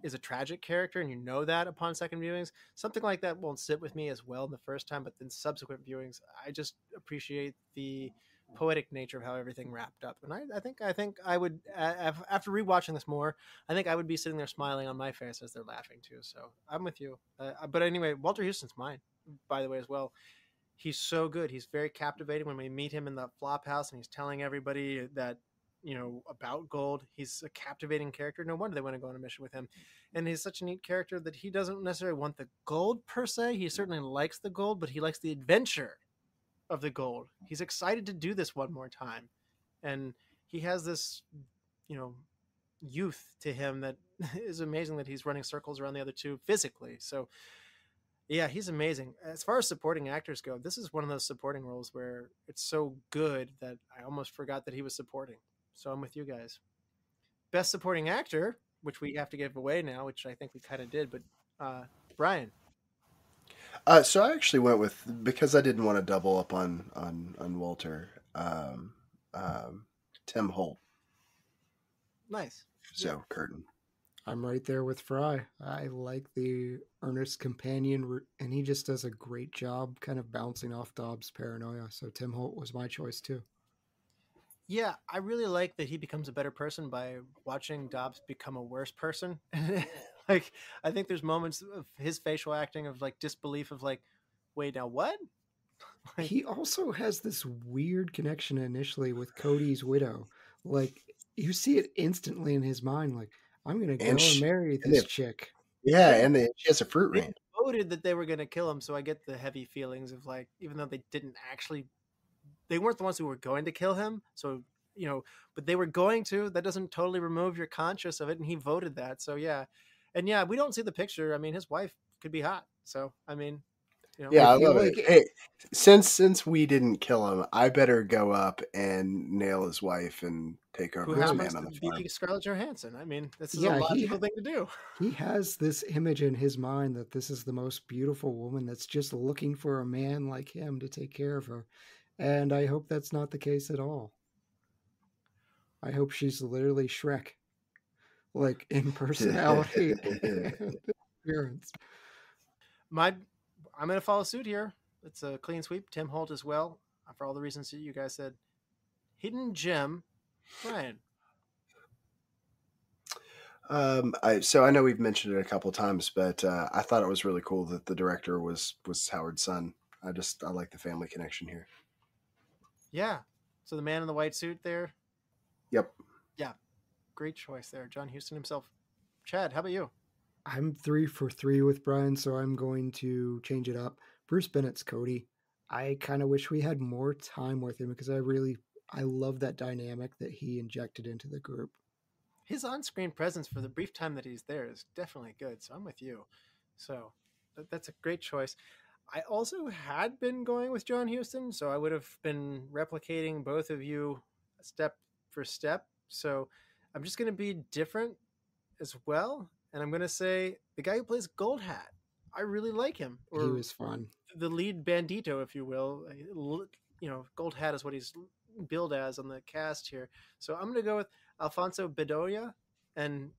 is a tragic character, and you know that upon second viewings. Something like that won't sit with me as well in the first time, but then subsequent viewings, I just appreciate the poetic nature of how everything wrapped up. And I think I would, after rewatching this more, I think I would be sitting there smiling on my face as they're laughing too. So I'm with you. But anyway, Walter Huston's mine, by the way, as well. He's so good. He's very captivating when we meet him in the flop house and he's telling everybody that, you know, about gold. He's a captivating character. No wonder they want to go on a mission with him. And he's such a neat character that he doesn't necessarily want the gold per se. He certainly likes the gold, but he likes the adventure of the gold. He's excited to do this one more time. And he has this, you know, youth to him that is amazing, that he's running circles around the other two physically. So yeah, he's amazing. As far as supporting actors go, this is one of those supporting roles where it's so good that I almost forgot that he was supporting. So I'm with you guys. Best supporting actor, which we have to give away now, which I think we kind of did, but Bryan. So I actually went with, because I didn't want to double up on Walter, Tim Holt. Nice. So yeah. Curtin. I'm right there with Frye. I like the earnest companion, and he just does a great job kind of bouncing off Dobbs' paranoia. So Tim Holt was my choice too. Yeah, I really like that he becomes a better person by watching Dobbs become a worse person. Like, I think there's moments of his facial acting of like disbelief of like, wait, now what? He also has this weird connection initially with Cody's widow. Like, you see it instantly in his mind, like, I'm going to And go and she, marry and this they, chick. yeah, They and she has a fruit they ranch. voted that they were going to kill him, so I get the heavy feelings of like, even though they didn't actually, they weren't the ones who were going to kill him. So but they were going to. That doesn't totally remove your conscience of it, and he voted that. So yeah, and yeah, we don't see the picture. I mean, his wife could be hot. So I mean, Yeah, I I feel love it. like Hey, since we didn't kill him, I better go up and nail his wife and take who over as happens man on to the be farm. Scarlett Johansson? I mean, this is a yeah, logical thing to do. he has this image in his mind that this is the most beautiful woman that's just looking for a man like him to take care of her. And I hope that's not the case at all. I hope she's literally Shrek, like in personality and appearance. I'm going to follow suit here. It's a clean sweep. Tim Holt as well, for all the reasons that you guys said. Hidden gem, Bryan. So I know we've mentioned it a couple times, but I thought it was really cool that the director was Howard's son. I like the family connection here. Yeah. So the man in the white suit there. Yep. Yeah. Great choice there. John Huston himself. Chad, how about you? I'm 3 for 3 with Bryan, so I'm going to change it up. Bruce Bennett's Cody. I kind of wish we had more time with him because I love that dynamic that he injected into the group. His on-screen presence for the brief time that he's there is definitely good. So I'm with you. So that's a great choice. I also had been going with John Huston, so I would have been replicating both of you step for step. So I'm just going to be different as well. And I'm going to say the guy who plays Gold Hat. I really like him. He was fun. The lead bandito, if you will. Gold Hat is what he's billed as on the cast here. So I'm going to go with Alfonso Bedoya. And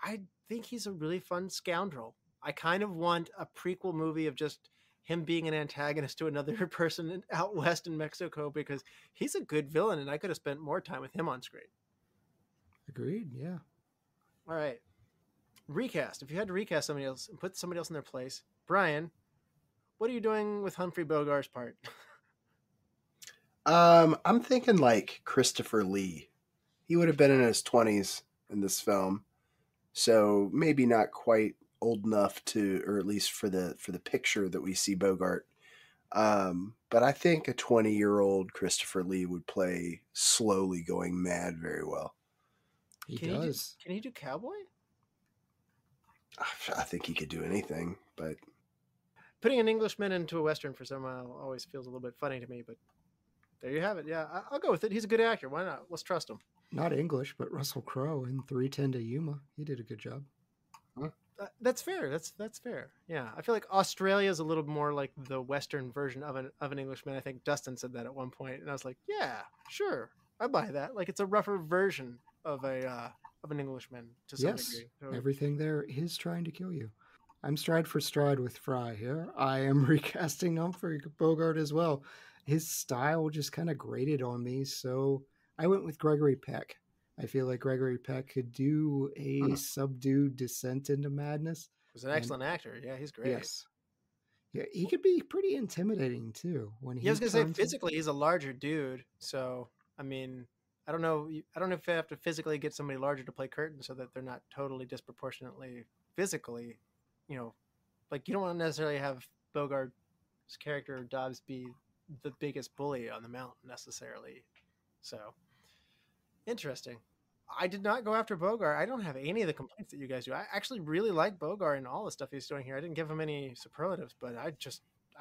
I think he's a really fun scoundrel. I kind of want a prequel movie of just him being an antagonist to another person out west in Mexico because he's a good villain and I could have spent more time with him on screen. Agreed, yeah. All right. Recast. If you had to recast somebody else and put somebody else in their place, Bryan, what are you doing with Humphrey Bogart's part? I'm thinking like Christopher Lee. He would have been in his 20s in this film, so maybe not quite old enough to, or at least for the picture that we see Bogart. But I think a 20-year-old Christopher Lee would play slowly going mad very well. He does. Can he do cowboy? I think he could do anything, but putting an Englishman into a Western for someone always feels a little bit funny to me, but there you have it. Yeah, I'll go with it. He's a good actor. Why not? Let's trust him. Not English, but Russell Crowe in 3:10 to Yuma. He did a good job. That's fair. That's fair. Yeah, I feel like Australia is a little more like the Western version of an Englishman. I think Dustin said that at one point, and I was like, yeah, sure, I buy that. Like it's a rougher version of an Englishman to some degree. So, everything there is trying to kill you. I'm stride for stride with Frye here. I am recasting Humphrey Bogart as well. His style just kind of grated on me, so I went with Gregory Peck. I feel like Gregory Peck could do a subdued descent into madness. He's an excellent actor. Yeah, he's great. Yes. Yeah, he could be pretty intimidating too. When he I was going to say physically, he's a larger dude. So, I mean, I don't know if I have to physically get somebody larger to play Curtin so that they're not totally disproportionately physically, like you don't want to necessarily have Bogart's character or Dobbs be the biggest bully on the mountain necessarily. So interesting. I did not go after Bogart. I don't have any of the complaints that you guys do. I actually really like Bogart and all the stuff he's doing here. I didn't give him any superlatives, but I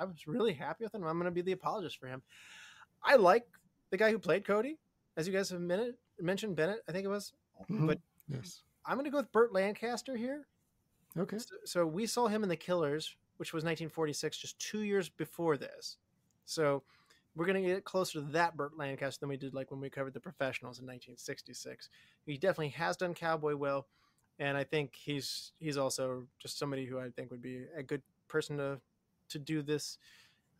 was really happy with him. I'm going to be the apologist for him. I like the guy who played Cody, as you guys have mentioned, Bennett, I think it was. Mm-hmm. But yes, I'm going to go with Burt Lancaster here. Okay. So we saw him in The Killers, which was 1946, just 2 years before this. So we're going to get closer to that Burt Lancaster than we did like when we covered The Professionals in 1966. He definitely has done cowboy well, and I think he's also just somebody who I think would be a good person to do this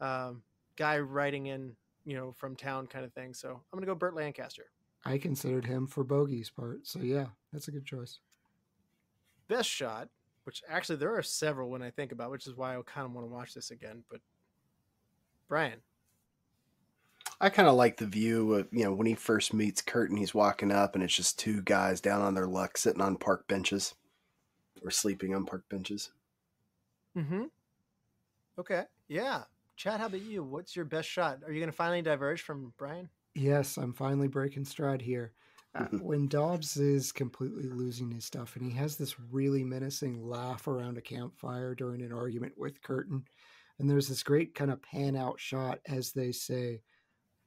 guy writing in, from town kind of thing. So I'm going to go Burt Lancaster. I considered him for Bogey's part, so yeah, that's a good choice. Best shot, which actually there are several when I think about, which is why I kind of want to watch this again. But Bryan, I kind of like the view of, when he first meets Curtin, he's walking up and it's just two guys down on their luck sitting on park benches or sleeping on park benches. Mm-hmm. Okay. Yeah. Chad, how about you? What's your best shot? Are you going to finally diverge from Bryan? Yes, I'm finally breaking stride here. When Dobbs is completely losing his stuff and he has this really menacing laugh around a campfire during an argument with Curtin, and there's this great kind of pan out shot as they say,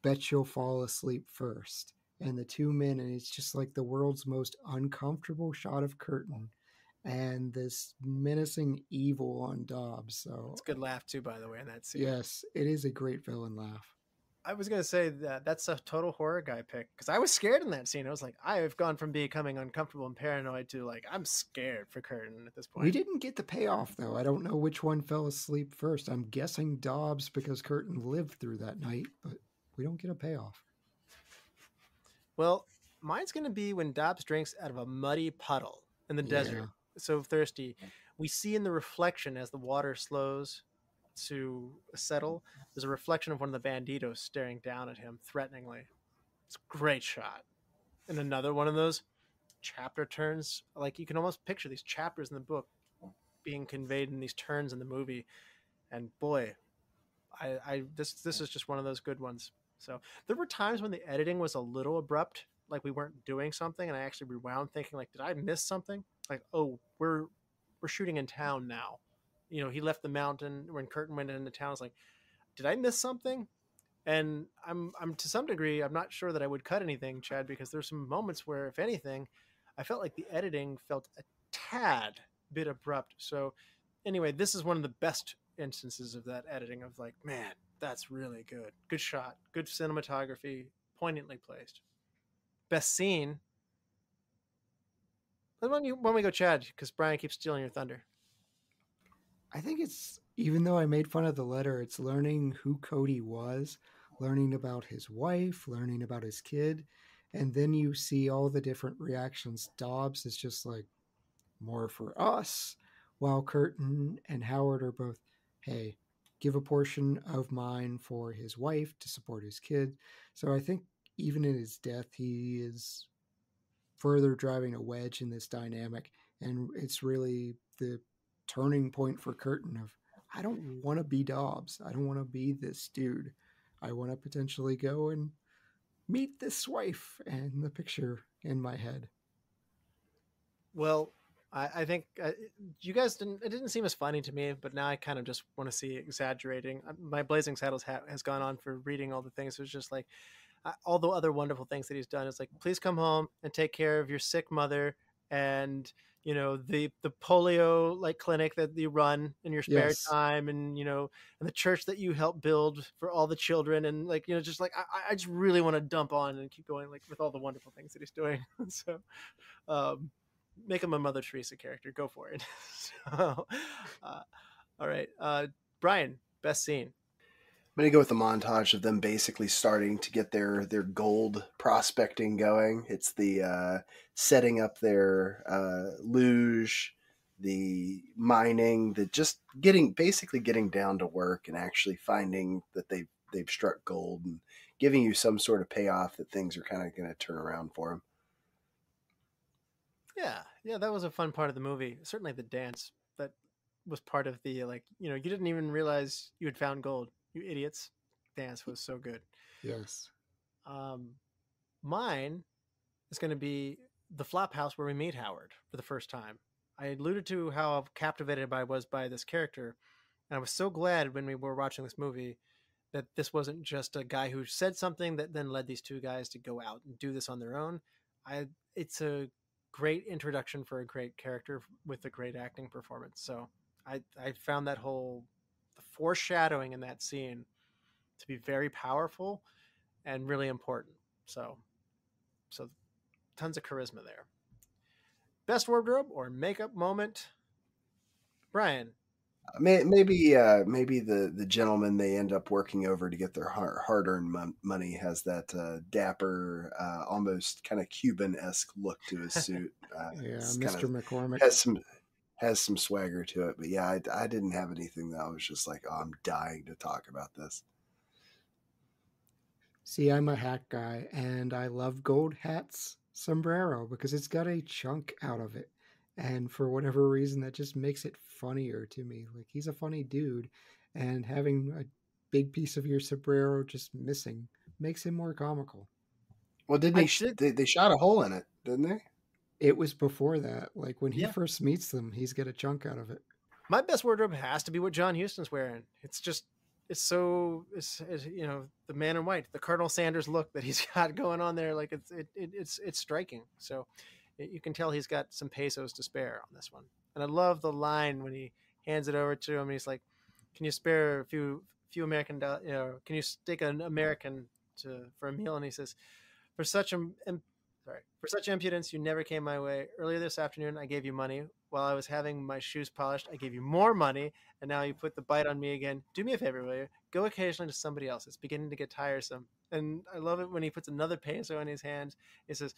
"Bet you'll fall asleep first." And the two men, and it's just like the world's most uncomfortable shot of Curtin and this menacing evil on Dobbs. So It's a good laugh too, by the way, in that scene. yes, it is a great villain laugh. I was going to say that's a total horror guy pick because I was scared in that scene. I was like, I have gone from becoming uncomfortable and paranoid to like, I'm scared for Curtin at this point. We didn't get the payoff though. I don't know which one fell asleep first. I'm guessing Dobbs because Curtin lived through that night, but we don't get a payoff. Well, mine's going to be when Dobbs drinks out of a muddy puddle in the desert. So thirsty. We see in the reflection as the water slows to settle, there's a reflection of one of the banditos staring down at him threateningly. It's a great shot. And another one of those chapter turns, like you can almost picture these chapters in the book being conveyed in these turns in the movie. And boy, this is just one of those good ones. So there were times when the editing was a little abrupt, like we weren't doing something, and I actually rewound thinking, like, did I miss something? Like, oh, we're shooting in town now. He left the mountain when Curtin went into town. I was like, did I miss something? And I'm to some degree, I'm not sure that I would cut anything, Chad, because there's some moments where, if anything, I felt like the editing felt a tad bit abrupt. So anyway, this is one of the best instances of that editing of like, man, that's really good. Good shot, good cinematography, poignantly placed. Best scene. When we go, Chad, because Bryan keeps stealing your thunder. I think it's, even though I made fun of the letter, it's learning who Cody was, learning about his wife, learning about his kid, and then you see all the different reactions. Dobbs is just like, more for us, while Curtin and Howard are both, hey, give a portion of mine for his wife to support his kid. So I think even in his death, he is further driving a wedge in this dynamic, and it's really the turning point for Curtin of, I don't want to be Dobbs. I don't want to be this dude. I want to potentially go and meet this wife, and the picture in my head. Well, I think you guys it didn't seem as funny to me, but now I kind of just want to see exaggerating. My Blazing Saddles hat has gone on for reading all the things. It was just like, all the other wonderful things that he's done. It's like, please come home and take care of your sick mother, and the polio like clinic that you run in your spare time, and and the church that you help build for all the children, and like just like I just really want to dump on and keep going like with all the wonderful things that he's doing. So make him a Mother Teresa character. Go for it. So, all right, Bryan, best scene. I'm going to go with the montage of them basically starting to get their gold prospecting going. It's the setting up their luge, the mining, the just getting down to work and actually finding that they've struck gold and giving you some sort of payoff that things are kind of going to turn around for them. Yeah, that was a fun part of the movie. Certainly the dance that was part of the you didn't even realize you had found gold. You idiots. Dance was so good. Yes. Mine is going to be the flop house where we meet Howard for the first time. I alluded to how captivated I was by this character, and I was so glad when we were watching this movie that this wasn't just a guy who said something that then led these two guys to go out and do this on their own. It's a great introduction for a great character with a great acting performance. So I found that whole foreshadowing in that scene to be very powerful and really important. So tons of charisma there. Best wardrobe or makeup moment, Bryan. Maybe the gentleman they end up working over to get their hard-earned money has that dapper, almost kind of Cuban-esque look to his suit. Mr. McCormick has some swagger to it. But yeah, I didn't have anything that I was just like, oh, I'm dying to talk about this. See, I'm a hat guy, and I love Gold Hat's sombrero because it's got a chunk out of it. And for whatever reason, that just makes it funnier to me. Like, he's a funny dude, and having a big piece of your sombrero just missing makes him more comical. Well, didn't they shot a hole in it, didn't they? It was before that. Like, when he first meets them, he's got a chunk out of it. My best wardrobe has to be what John Huston's wearing. It's you know, the man in white, the Colonel Sanders look that he's got going on there. Like it's striking. So you can tell he's got some pesos to spare on this one. And I love the line when he hands it over to him and he's like, "Can you spare a few American dollars? You know, can you stick an American for a meal?" And he says, For such impudence, you never came my way. Earlier this afternoon, I gave you money. While I was having my shoes polished, I gave you more money, and now you put the bite on me again. Do me a favor, will you? Go occasionally to somebody else. It's beginning to get tiresome. And I love it when he puts another peso in his hand. He says,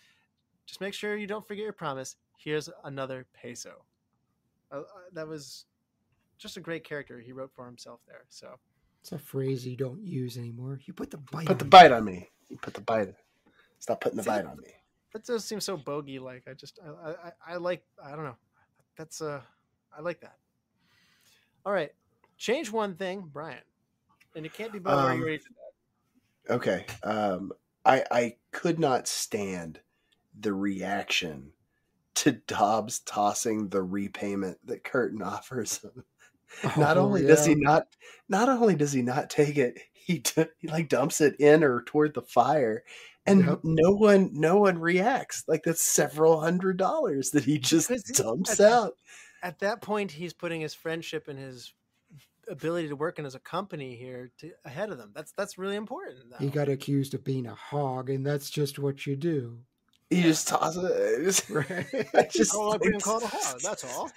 just make sure you don't forget your promise. Here's another peso. That was just a great character he wrote for himself there. So it's a phrase you don't use anymore. You put the bite. Put the bite on me. You put the bite. Stop putting the bite on me. That does seem so bogey. Like I like. I don't know. That's I like that. All right, change one thing, Bryan, and it can't be about where you did that. Okay. I could not stand the reaction to Dobbs tossing the repayment that Curtin offers him. Not only does he not take it, he like dumps it in or toward the fire, and no one reacts. Like, that's several $100s that he just dumps out. At that point, he's putting his friendship and his ability to work in as a company here ahead of them. That's really important. Though. He got accused of being a hog, and that's just what you do. You just toss it. Right. I like being called a hog. That's all.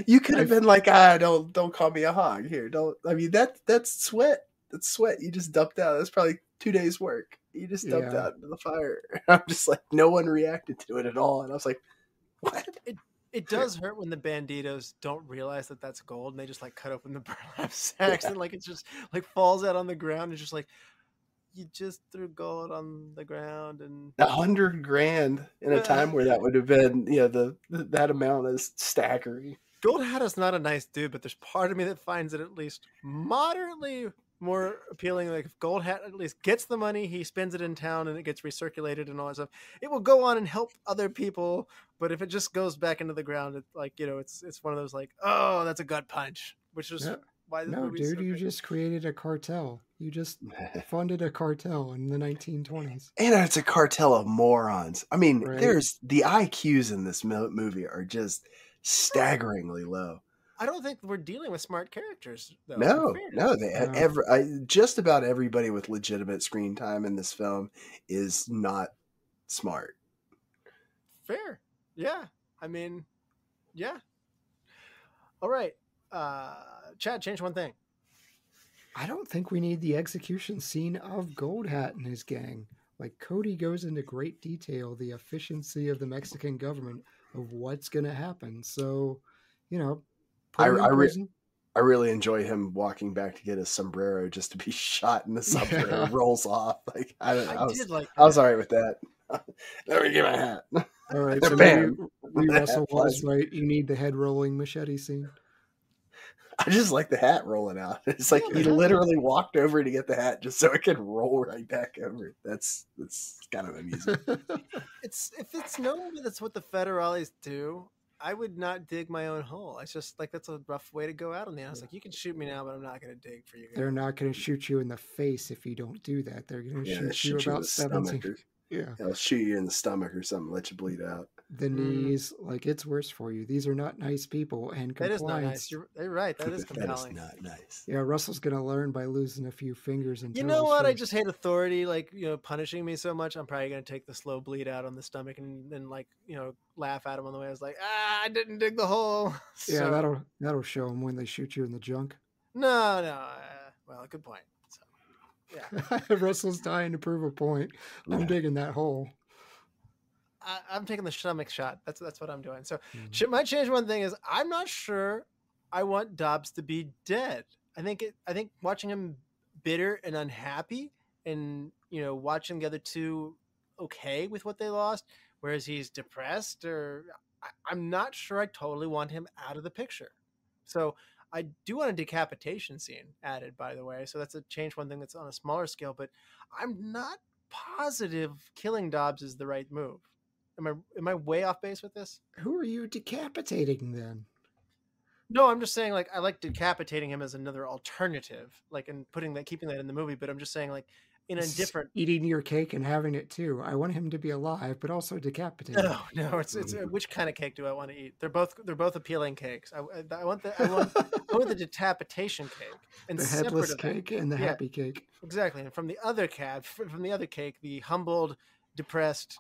You could have been like, don't call me a hog. Here, don't. I mean, that's sweat. That's sweat you just dumped out. That's probably 2 days' work. You just dumped out into the fire. I'm just like, no one reacted to it at all, and I was like, what? It does hurt when the banditos don't realize that that's gold, and they just like cut open the burlap sacks, and like it just like falls out on the ground, and just like, you just threw gold on the ground, and $100,000 in a time where that would have been, that amount is staggering. Gold Hat is not a nice dude, but there's part of me that finds it at least moderately more appealing. Like, if Gold Hat at least gets the money, he spends it in town and it gets recirculated and all that stuff, it will go on and help other people. But if it just goes back into the ground, it's like, it's one of those like, oh, that's a gut punch, which is why this movie is so you great. Just created a cartel. You just funded a cartel in the 1920s. And it's a cartel of morons. I mean, there's the IQs in this movie are just staggeringly low. I don't think we're dealing with smart characters, though. No. Just about everybody with legitimate screen time in this film is not smart. Fair. Yeah. I mean, yeah. All right. Chad, change one thing. I don't think we need the execution scene of Gold Hat and his gang. Like, Cody goes into great detail, the efficiency of the Mexican government of what's going to happen. So, I really enjoy him walking back to get his sombrero just to be shot, and the sombrero rolls off. Like, I was all right with that. Let me get my hat. All right, so bam. We Russell Wallace, right? You need the head rolling machete scene. I just like the hat rolling out. It's like he literally walked over to get the hat just so it could roll right back over. That's kind of amusing. If it's known that that's what the federales do, I would not dig my own hole. It's just like, that's a rough way to go out on the honest. Like, you can shoot me now, but I'm not going to dig for you guys. They're not going to shoot you in the face if you don't do that. They're going to shoot you about 17. Yeah, they'll shoot you in the stomach or something, let you bleed out. The knees, like, it's worse for you. These are not nice people, and compliance. That is not nice. You're right. That is compelling. That is not nice. Yeah, Russell's gonna learn by losing a few fingers and toes. You know what? I just hate authority, like, punishing me so much. I'm probably gonna take the slow bleed out on the stomach and then, like, laugh at him on the way. I was like, I didn't dig the hole. Yeah, that'll show them when they shoot you in the junk. No. Well, good point. So, yeah. Russell's dying to prove a point. I'm digging that hole. I'm taking the stomach shot. That's what I'm doing. So my change one thing is, I'm not sure I want Dobbs to be dead. I think watching him bitter and unhappy and watching the other two okay with what they lost, whereas he's depressed, or I'm not sure I totally want him out of the picture. So I do want a decapitation scene added, by the way. So that's a change, one thing that's on a smaller scale, but I'm not positive killing Dobbs is the right move. Am I way off base with this? Who are you decapitating then? No, I'm just saying, like, I like decapitating him as another alternative, like, and keeping that in the movie. But I'm just saying, like, in a different eating your cake and having it too. I want him to be alive, but also decapitated. No, it's which kind of cake do I want to eat? They're both appealing cakes. I want the decapitation cake, and the headless cake and the happy cake. Exactly, and from the other cake, the humbled, depressed,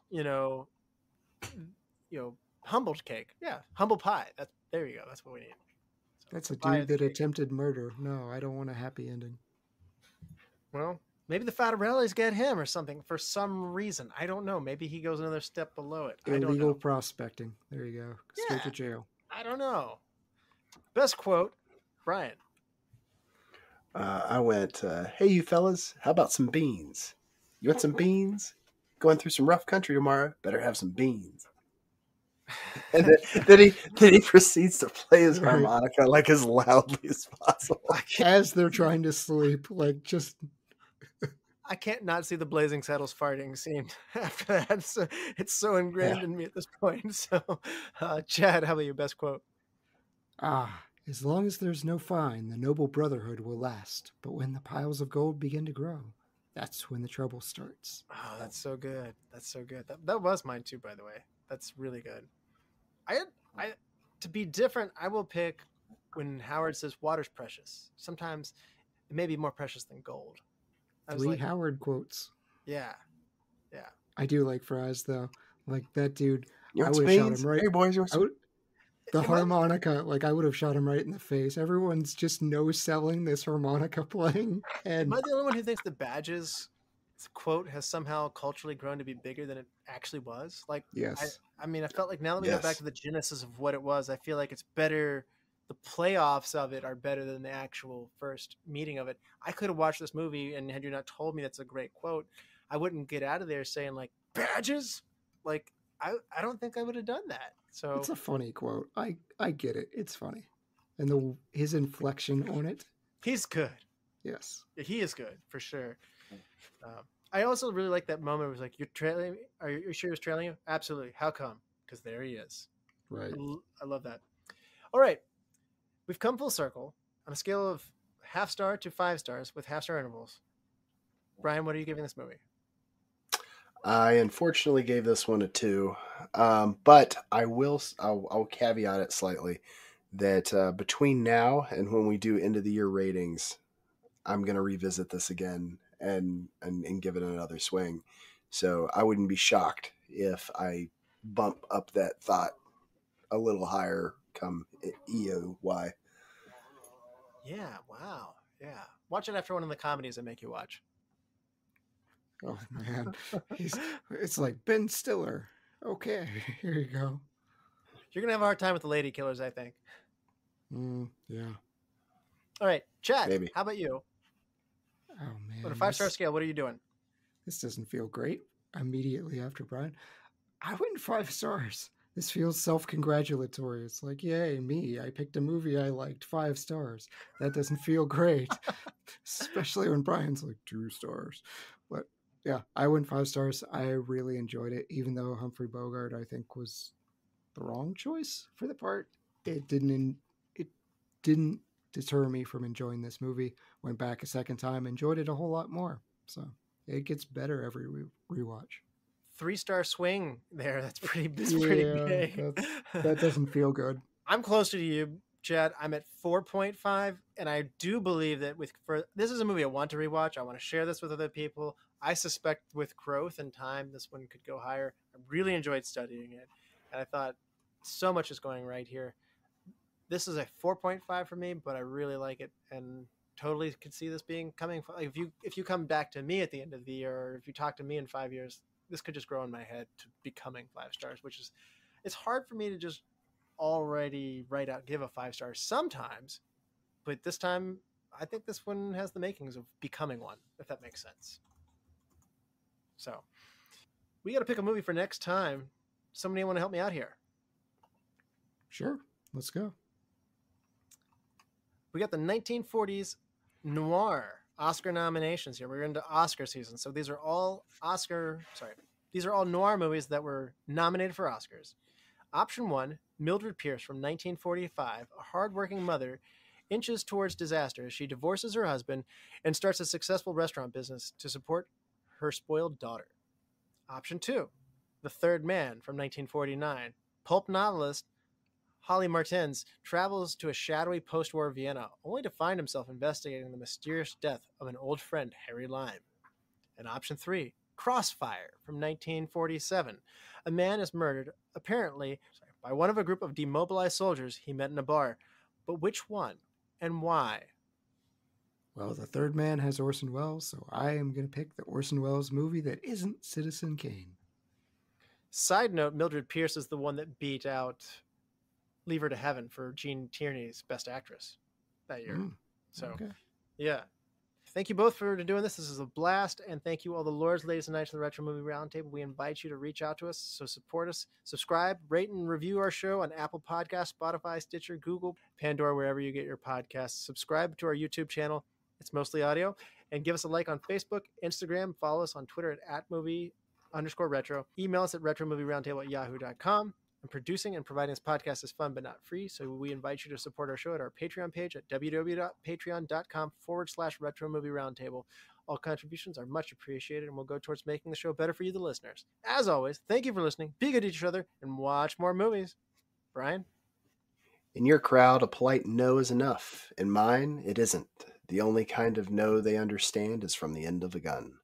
humbled cake. Yeah, humble pie. There you go. That's what we need. So that's a dude that attempted murder. No, I don't want a happy ending. Well, maybe the Fattarellis get him or something for some reason. I don't know. Maybe he goes another step below it. Illegal prospecting. There you go. Straight to jail. I don't know. Best quote, Bryan. I went, hey, you fellas, how about some beans? You want some beans? Going through some rough country tomorrow, better have some beans. And then he proceeds to play his harmonica like as loudly as possible. As they're trying to sleep, like just... I can't not see the Blazing Saddles farting scene after that. So it's so ingrained in me at this point. So, Chad, how about your best quote? As long as there's no fine, the noble brotherhood will last. But when the piles of gold begin to grow, that's when the trouble starts. Oh, that's so good. That's so good. That was mine too, by the way. That's really good. I to be different, I will pick when Howard says water's precious. Sometimes it may be more precious than gold. Three Howard quotes. Yeah. I do like Frye's though. Like that dude, I would have shot him right. Hey boys, the harmonica, like I would have shot him right in the face. Everyone's just no-selling this harmonica playing. And am I the only one who thinks the Badges quote has somehow culturally grown to be bigger than it actually was? Like, yes. I mean, I felt like now that we go back to the genesis of what it was, I feel like it's better. The playoffs of it are better than the actual first meeting of it. I could have watched this movie, and had you not told me that's a great quote, I wouldn't get out of there saying like Badges. Like, I don't think I would have done that. So it's a funny quote. I get it. It's funny, and his inflection on it. He's good. Yes, he is good for sure. I also really like that moment. It was like, "You're trailing me? Are you sure he was trailing you?" Absolutely. How come? Because there he is. Right. I love that. All right, we've come full circle on a scale of 0.5 star to 5 stars with 0.5 star intervals. Bryan, what are you giving this movie? I unfortunately gave this one a 2, but I'll caveat it slightly that between now and when we do end of the year ratings, I'm going to revisit this again and give it another swing. So I wouldn't be shocked if I bump up that thought a little higher come EOY. Yeah. Wow. Yeah. Watch it after one of the comedies I make you watch. Oh man, it's like Ben Stiller. Okay, here you go. You're gonna have a hard time with the lady killers, I think. Yeah. All right, Chad. Maybe. How about you? Oh man. On a 5-star scale, what are you doing? This doesn't feel great. Immediately after Bryan, I went 5 stars. This feels self-congratulatory. It's like, yay, me. I picked a movie I liked, 5 stars. That doesn't feel great, especially when Bryan's like 2 stars. But yeah, I went 5 stars. I really enjoyed it, even though Humphrey Bogart, I think, was the wrong choice for the part. It didn't deter me from enjoying this movie. Went back a second time, enjoyed it a whole lot more. So it gets better every rewatch. 3-star swing there. That's pretty big. That doesn't feel good. I'm closer to you, Chad. I'm at 4.5, and I do believe that this is a movie I want to rewatch. I want to share this with other people. I suspect with growth and time, this one could go higher. I really enjoyed studying it, and I thought so much is going right here. This is a 4.5 for me, but I really like it, and totally could see this coming. If you come back to me at the end of the year, or if you talk to me in 5 years, this could just grow in my head to becoming 5 stars, which is, it's hard for me to just already give a 5 stars sometimes, but this time I think this one has the makings of becoming one, if that makes sense. So we got to pick a movie for next time. Somebody want to help me out here? Sure. Let's go. We got the 1940s noir Oscar nominations here. We're into Oscar season. So these are all noir movies that were nominated for Oscars. Option 1, Mildred Pierce from 1945, a hardworking mother inches towards disaster as she divorces her husband and starts a successful restaurant business to support her spoiled daughter. Option 2, The Third Man from 1949, pulp novelist Holly Martins travels to a shadowy post-war Vienna only to find himself investigating the mysterious death of an old friend, Harry Lime. And Option 3, Crossfire from 1947. A man is murdered, apparently, by one of a group of demobilized soldiers he met in a bar. But which one and why? Well, The Third Man has Orson Welles, so I am going to pick the Orson Welles movie that isn't Citizen Kane. Side note, Mildred Pierce is the one that beat out Leave Her to Heaven for Jean Tierney's Best Actress that year. So, yeah. Thank you both for doing this. This is a blast. And thank you all the lords, ladies, and knights of the Retro Movie Roundtable. We invite you to reach out to us. So support us, subscribe, rate, and review our show on Apple Podcasts, Spotify, Stitcher, Google, Pandora, wherever you get your podcasts. Subscribe to our YouTube channel. It's mostly audio. And give us a like on Facebook, Instagram. Follow us on Twitter at @movie_retro. Email us at retromovieroundtable@yahoo.com. And producing and providing this podcast is fun but not free, so we invite you to support our show at our Patreon page at www.patreon.com/Retro Movie Roundtable. All contributions are much appreciated and will go towards making the show better for you, the listeners. As always, thank you for listening. Be good to each other and watch more movies. Bryan? In your crowd, a polite no is enough. In mine, it isn't. The only kind of no they understand is from the end of a gun.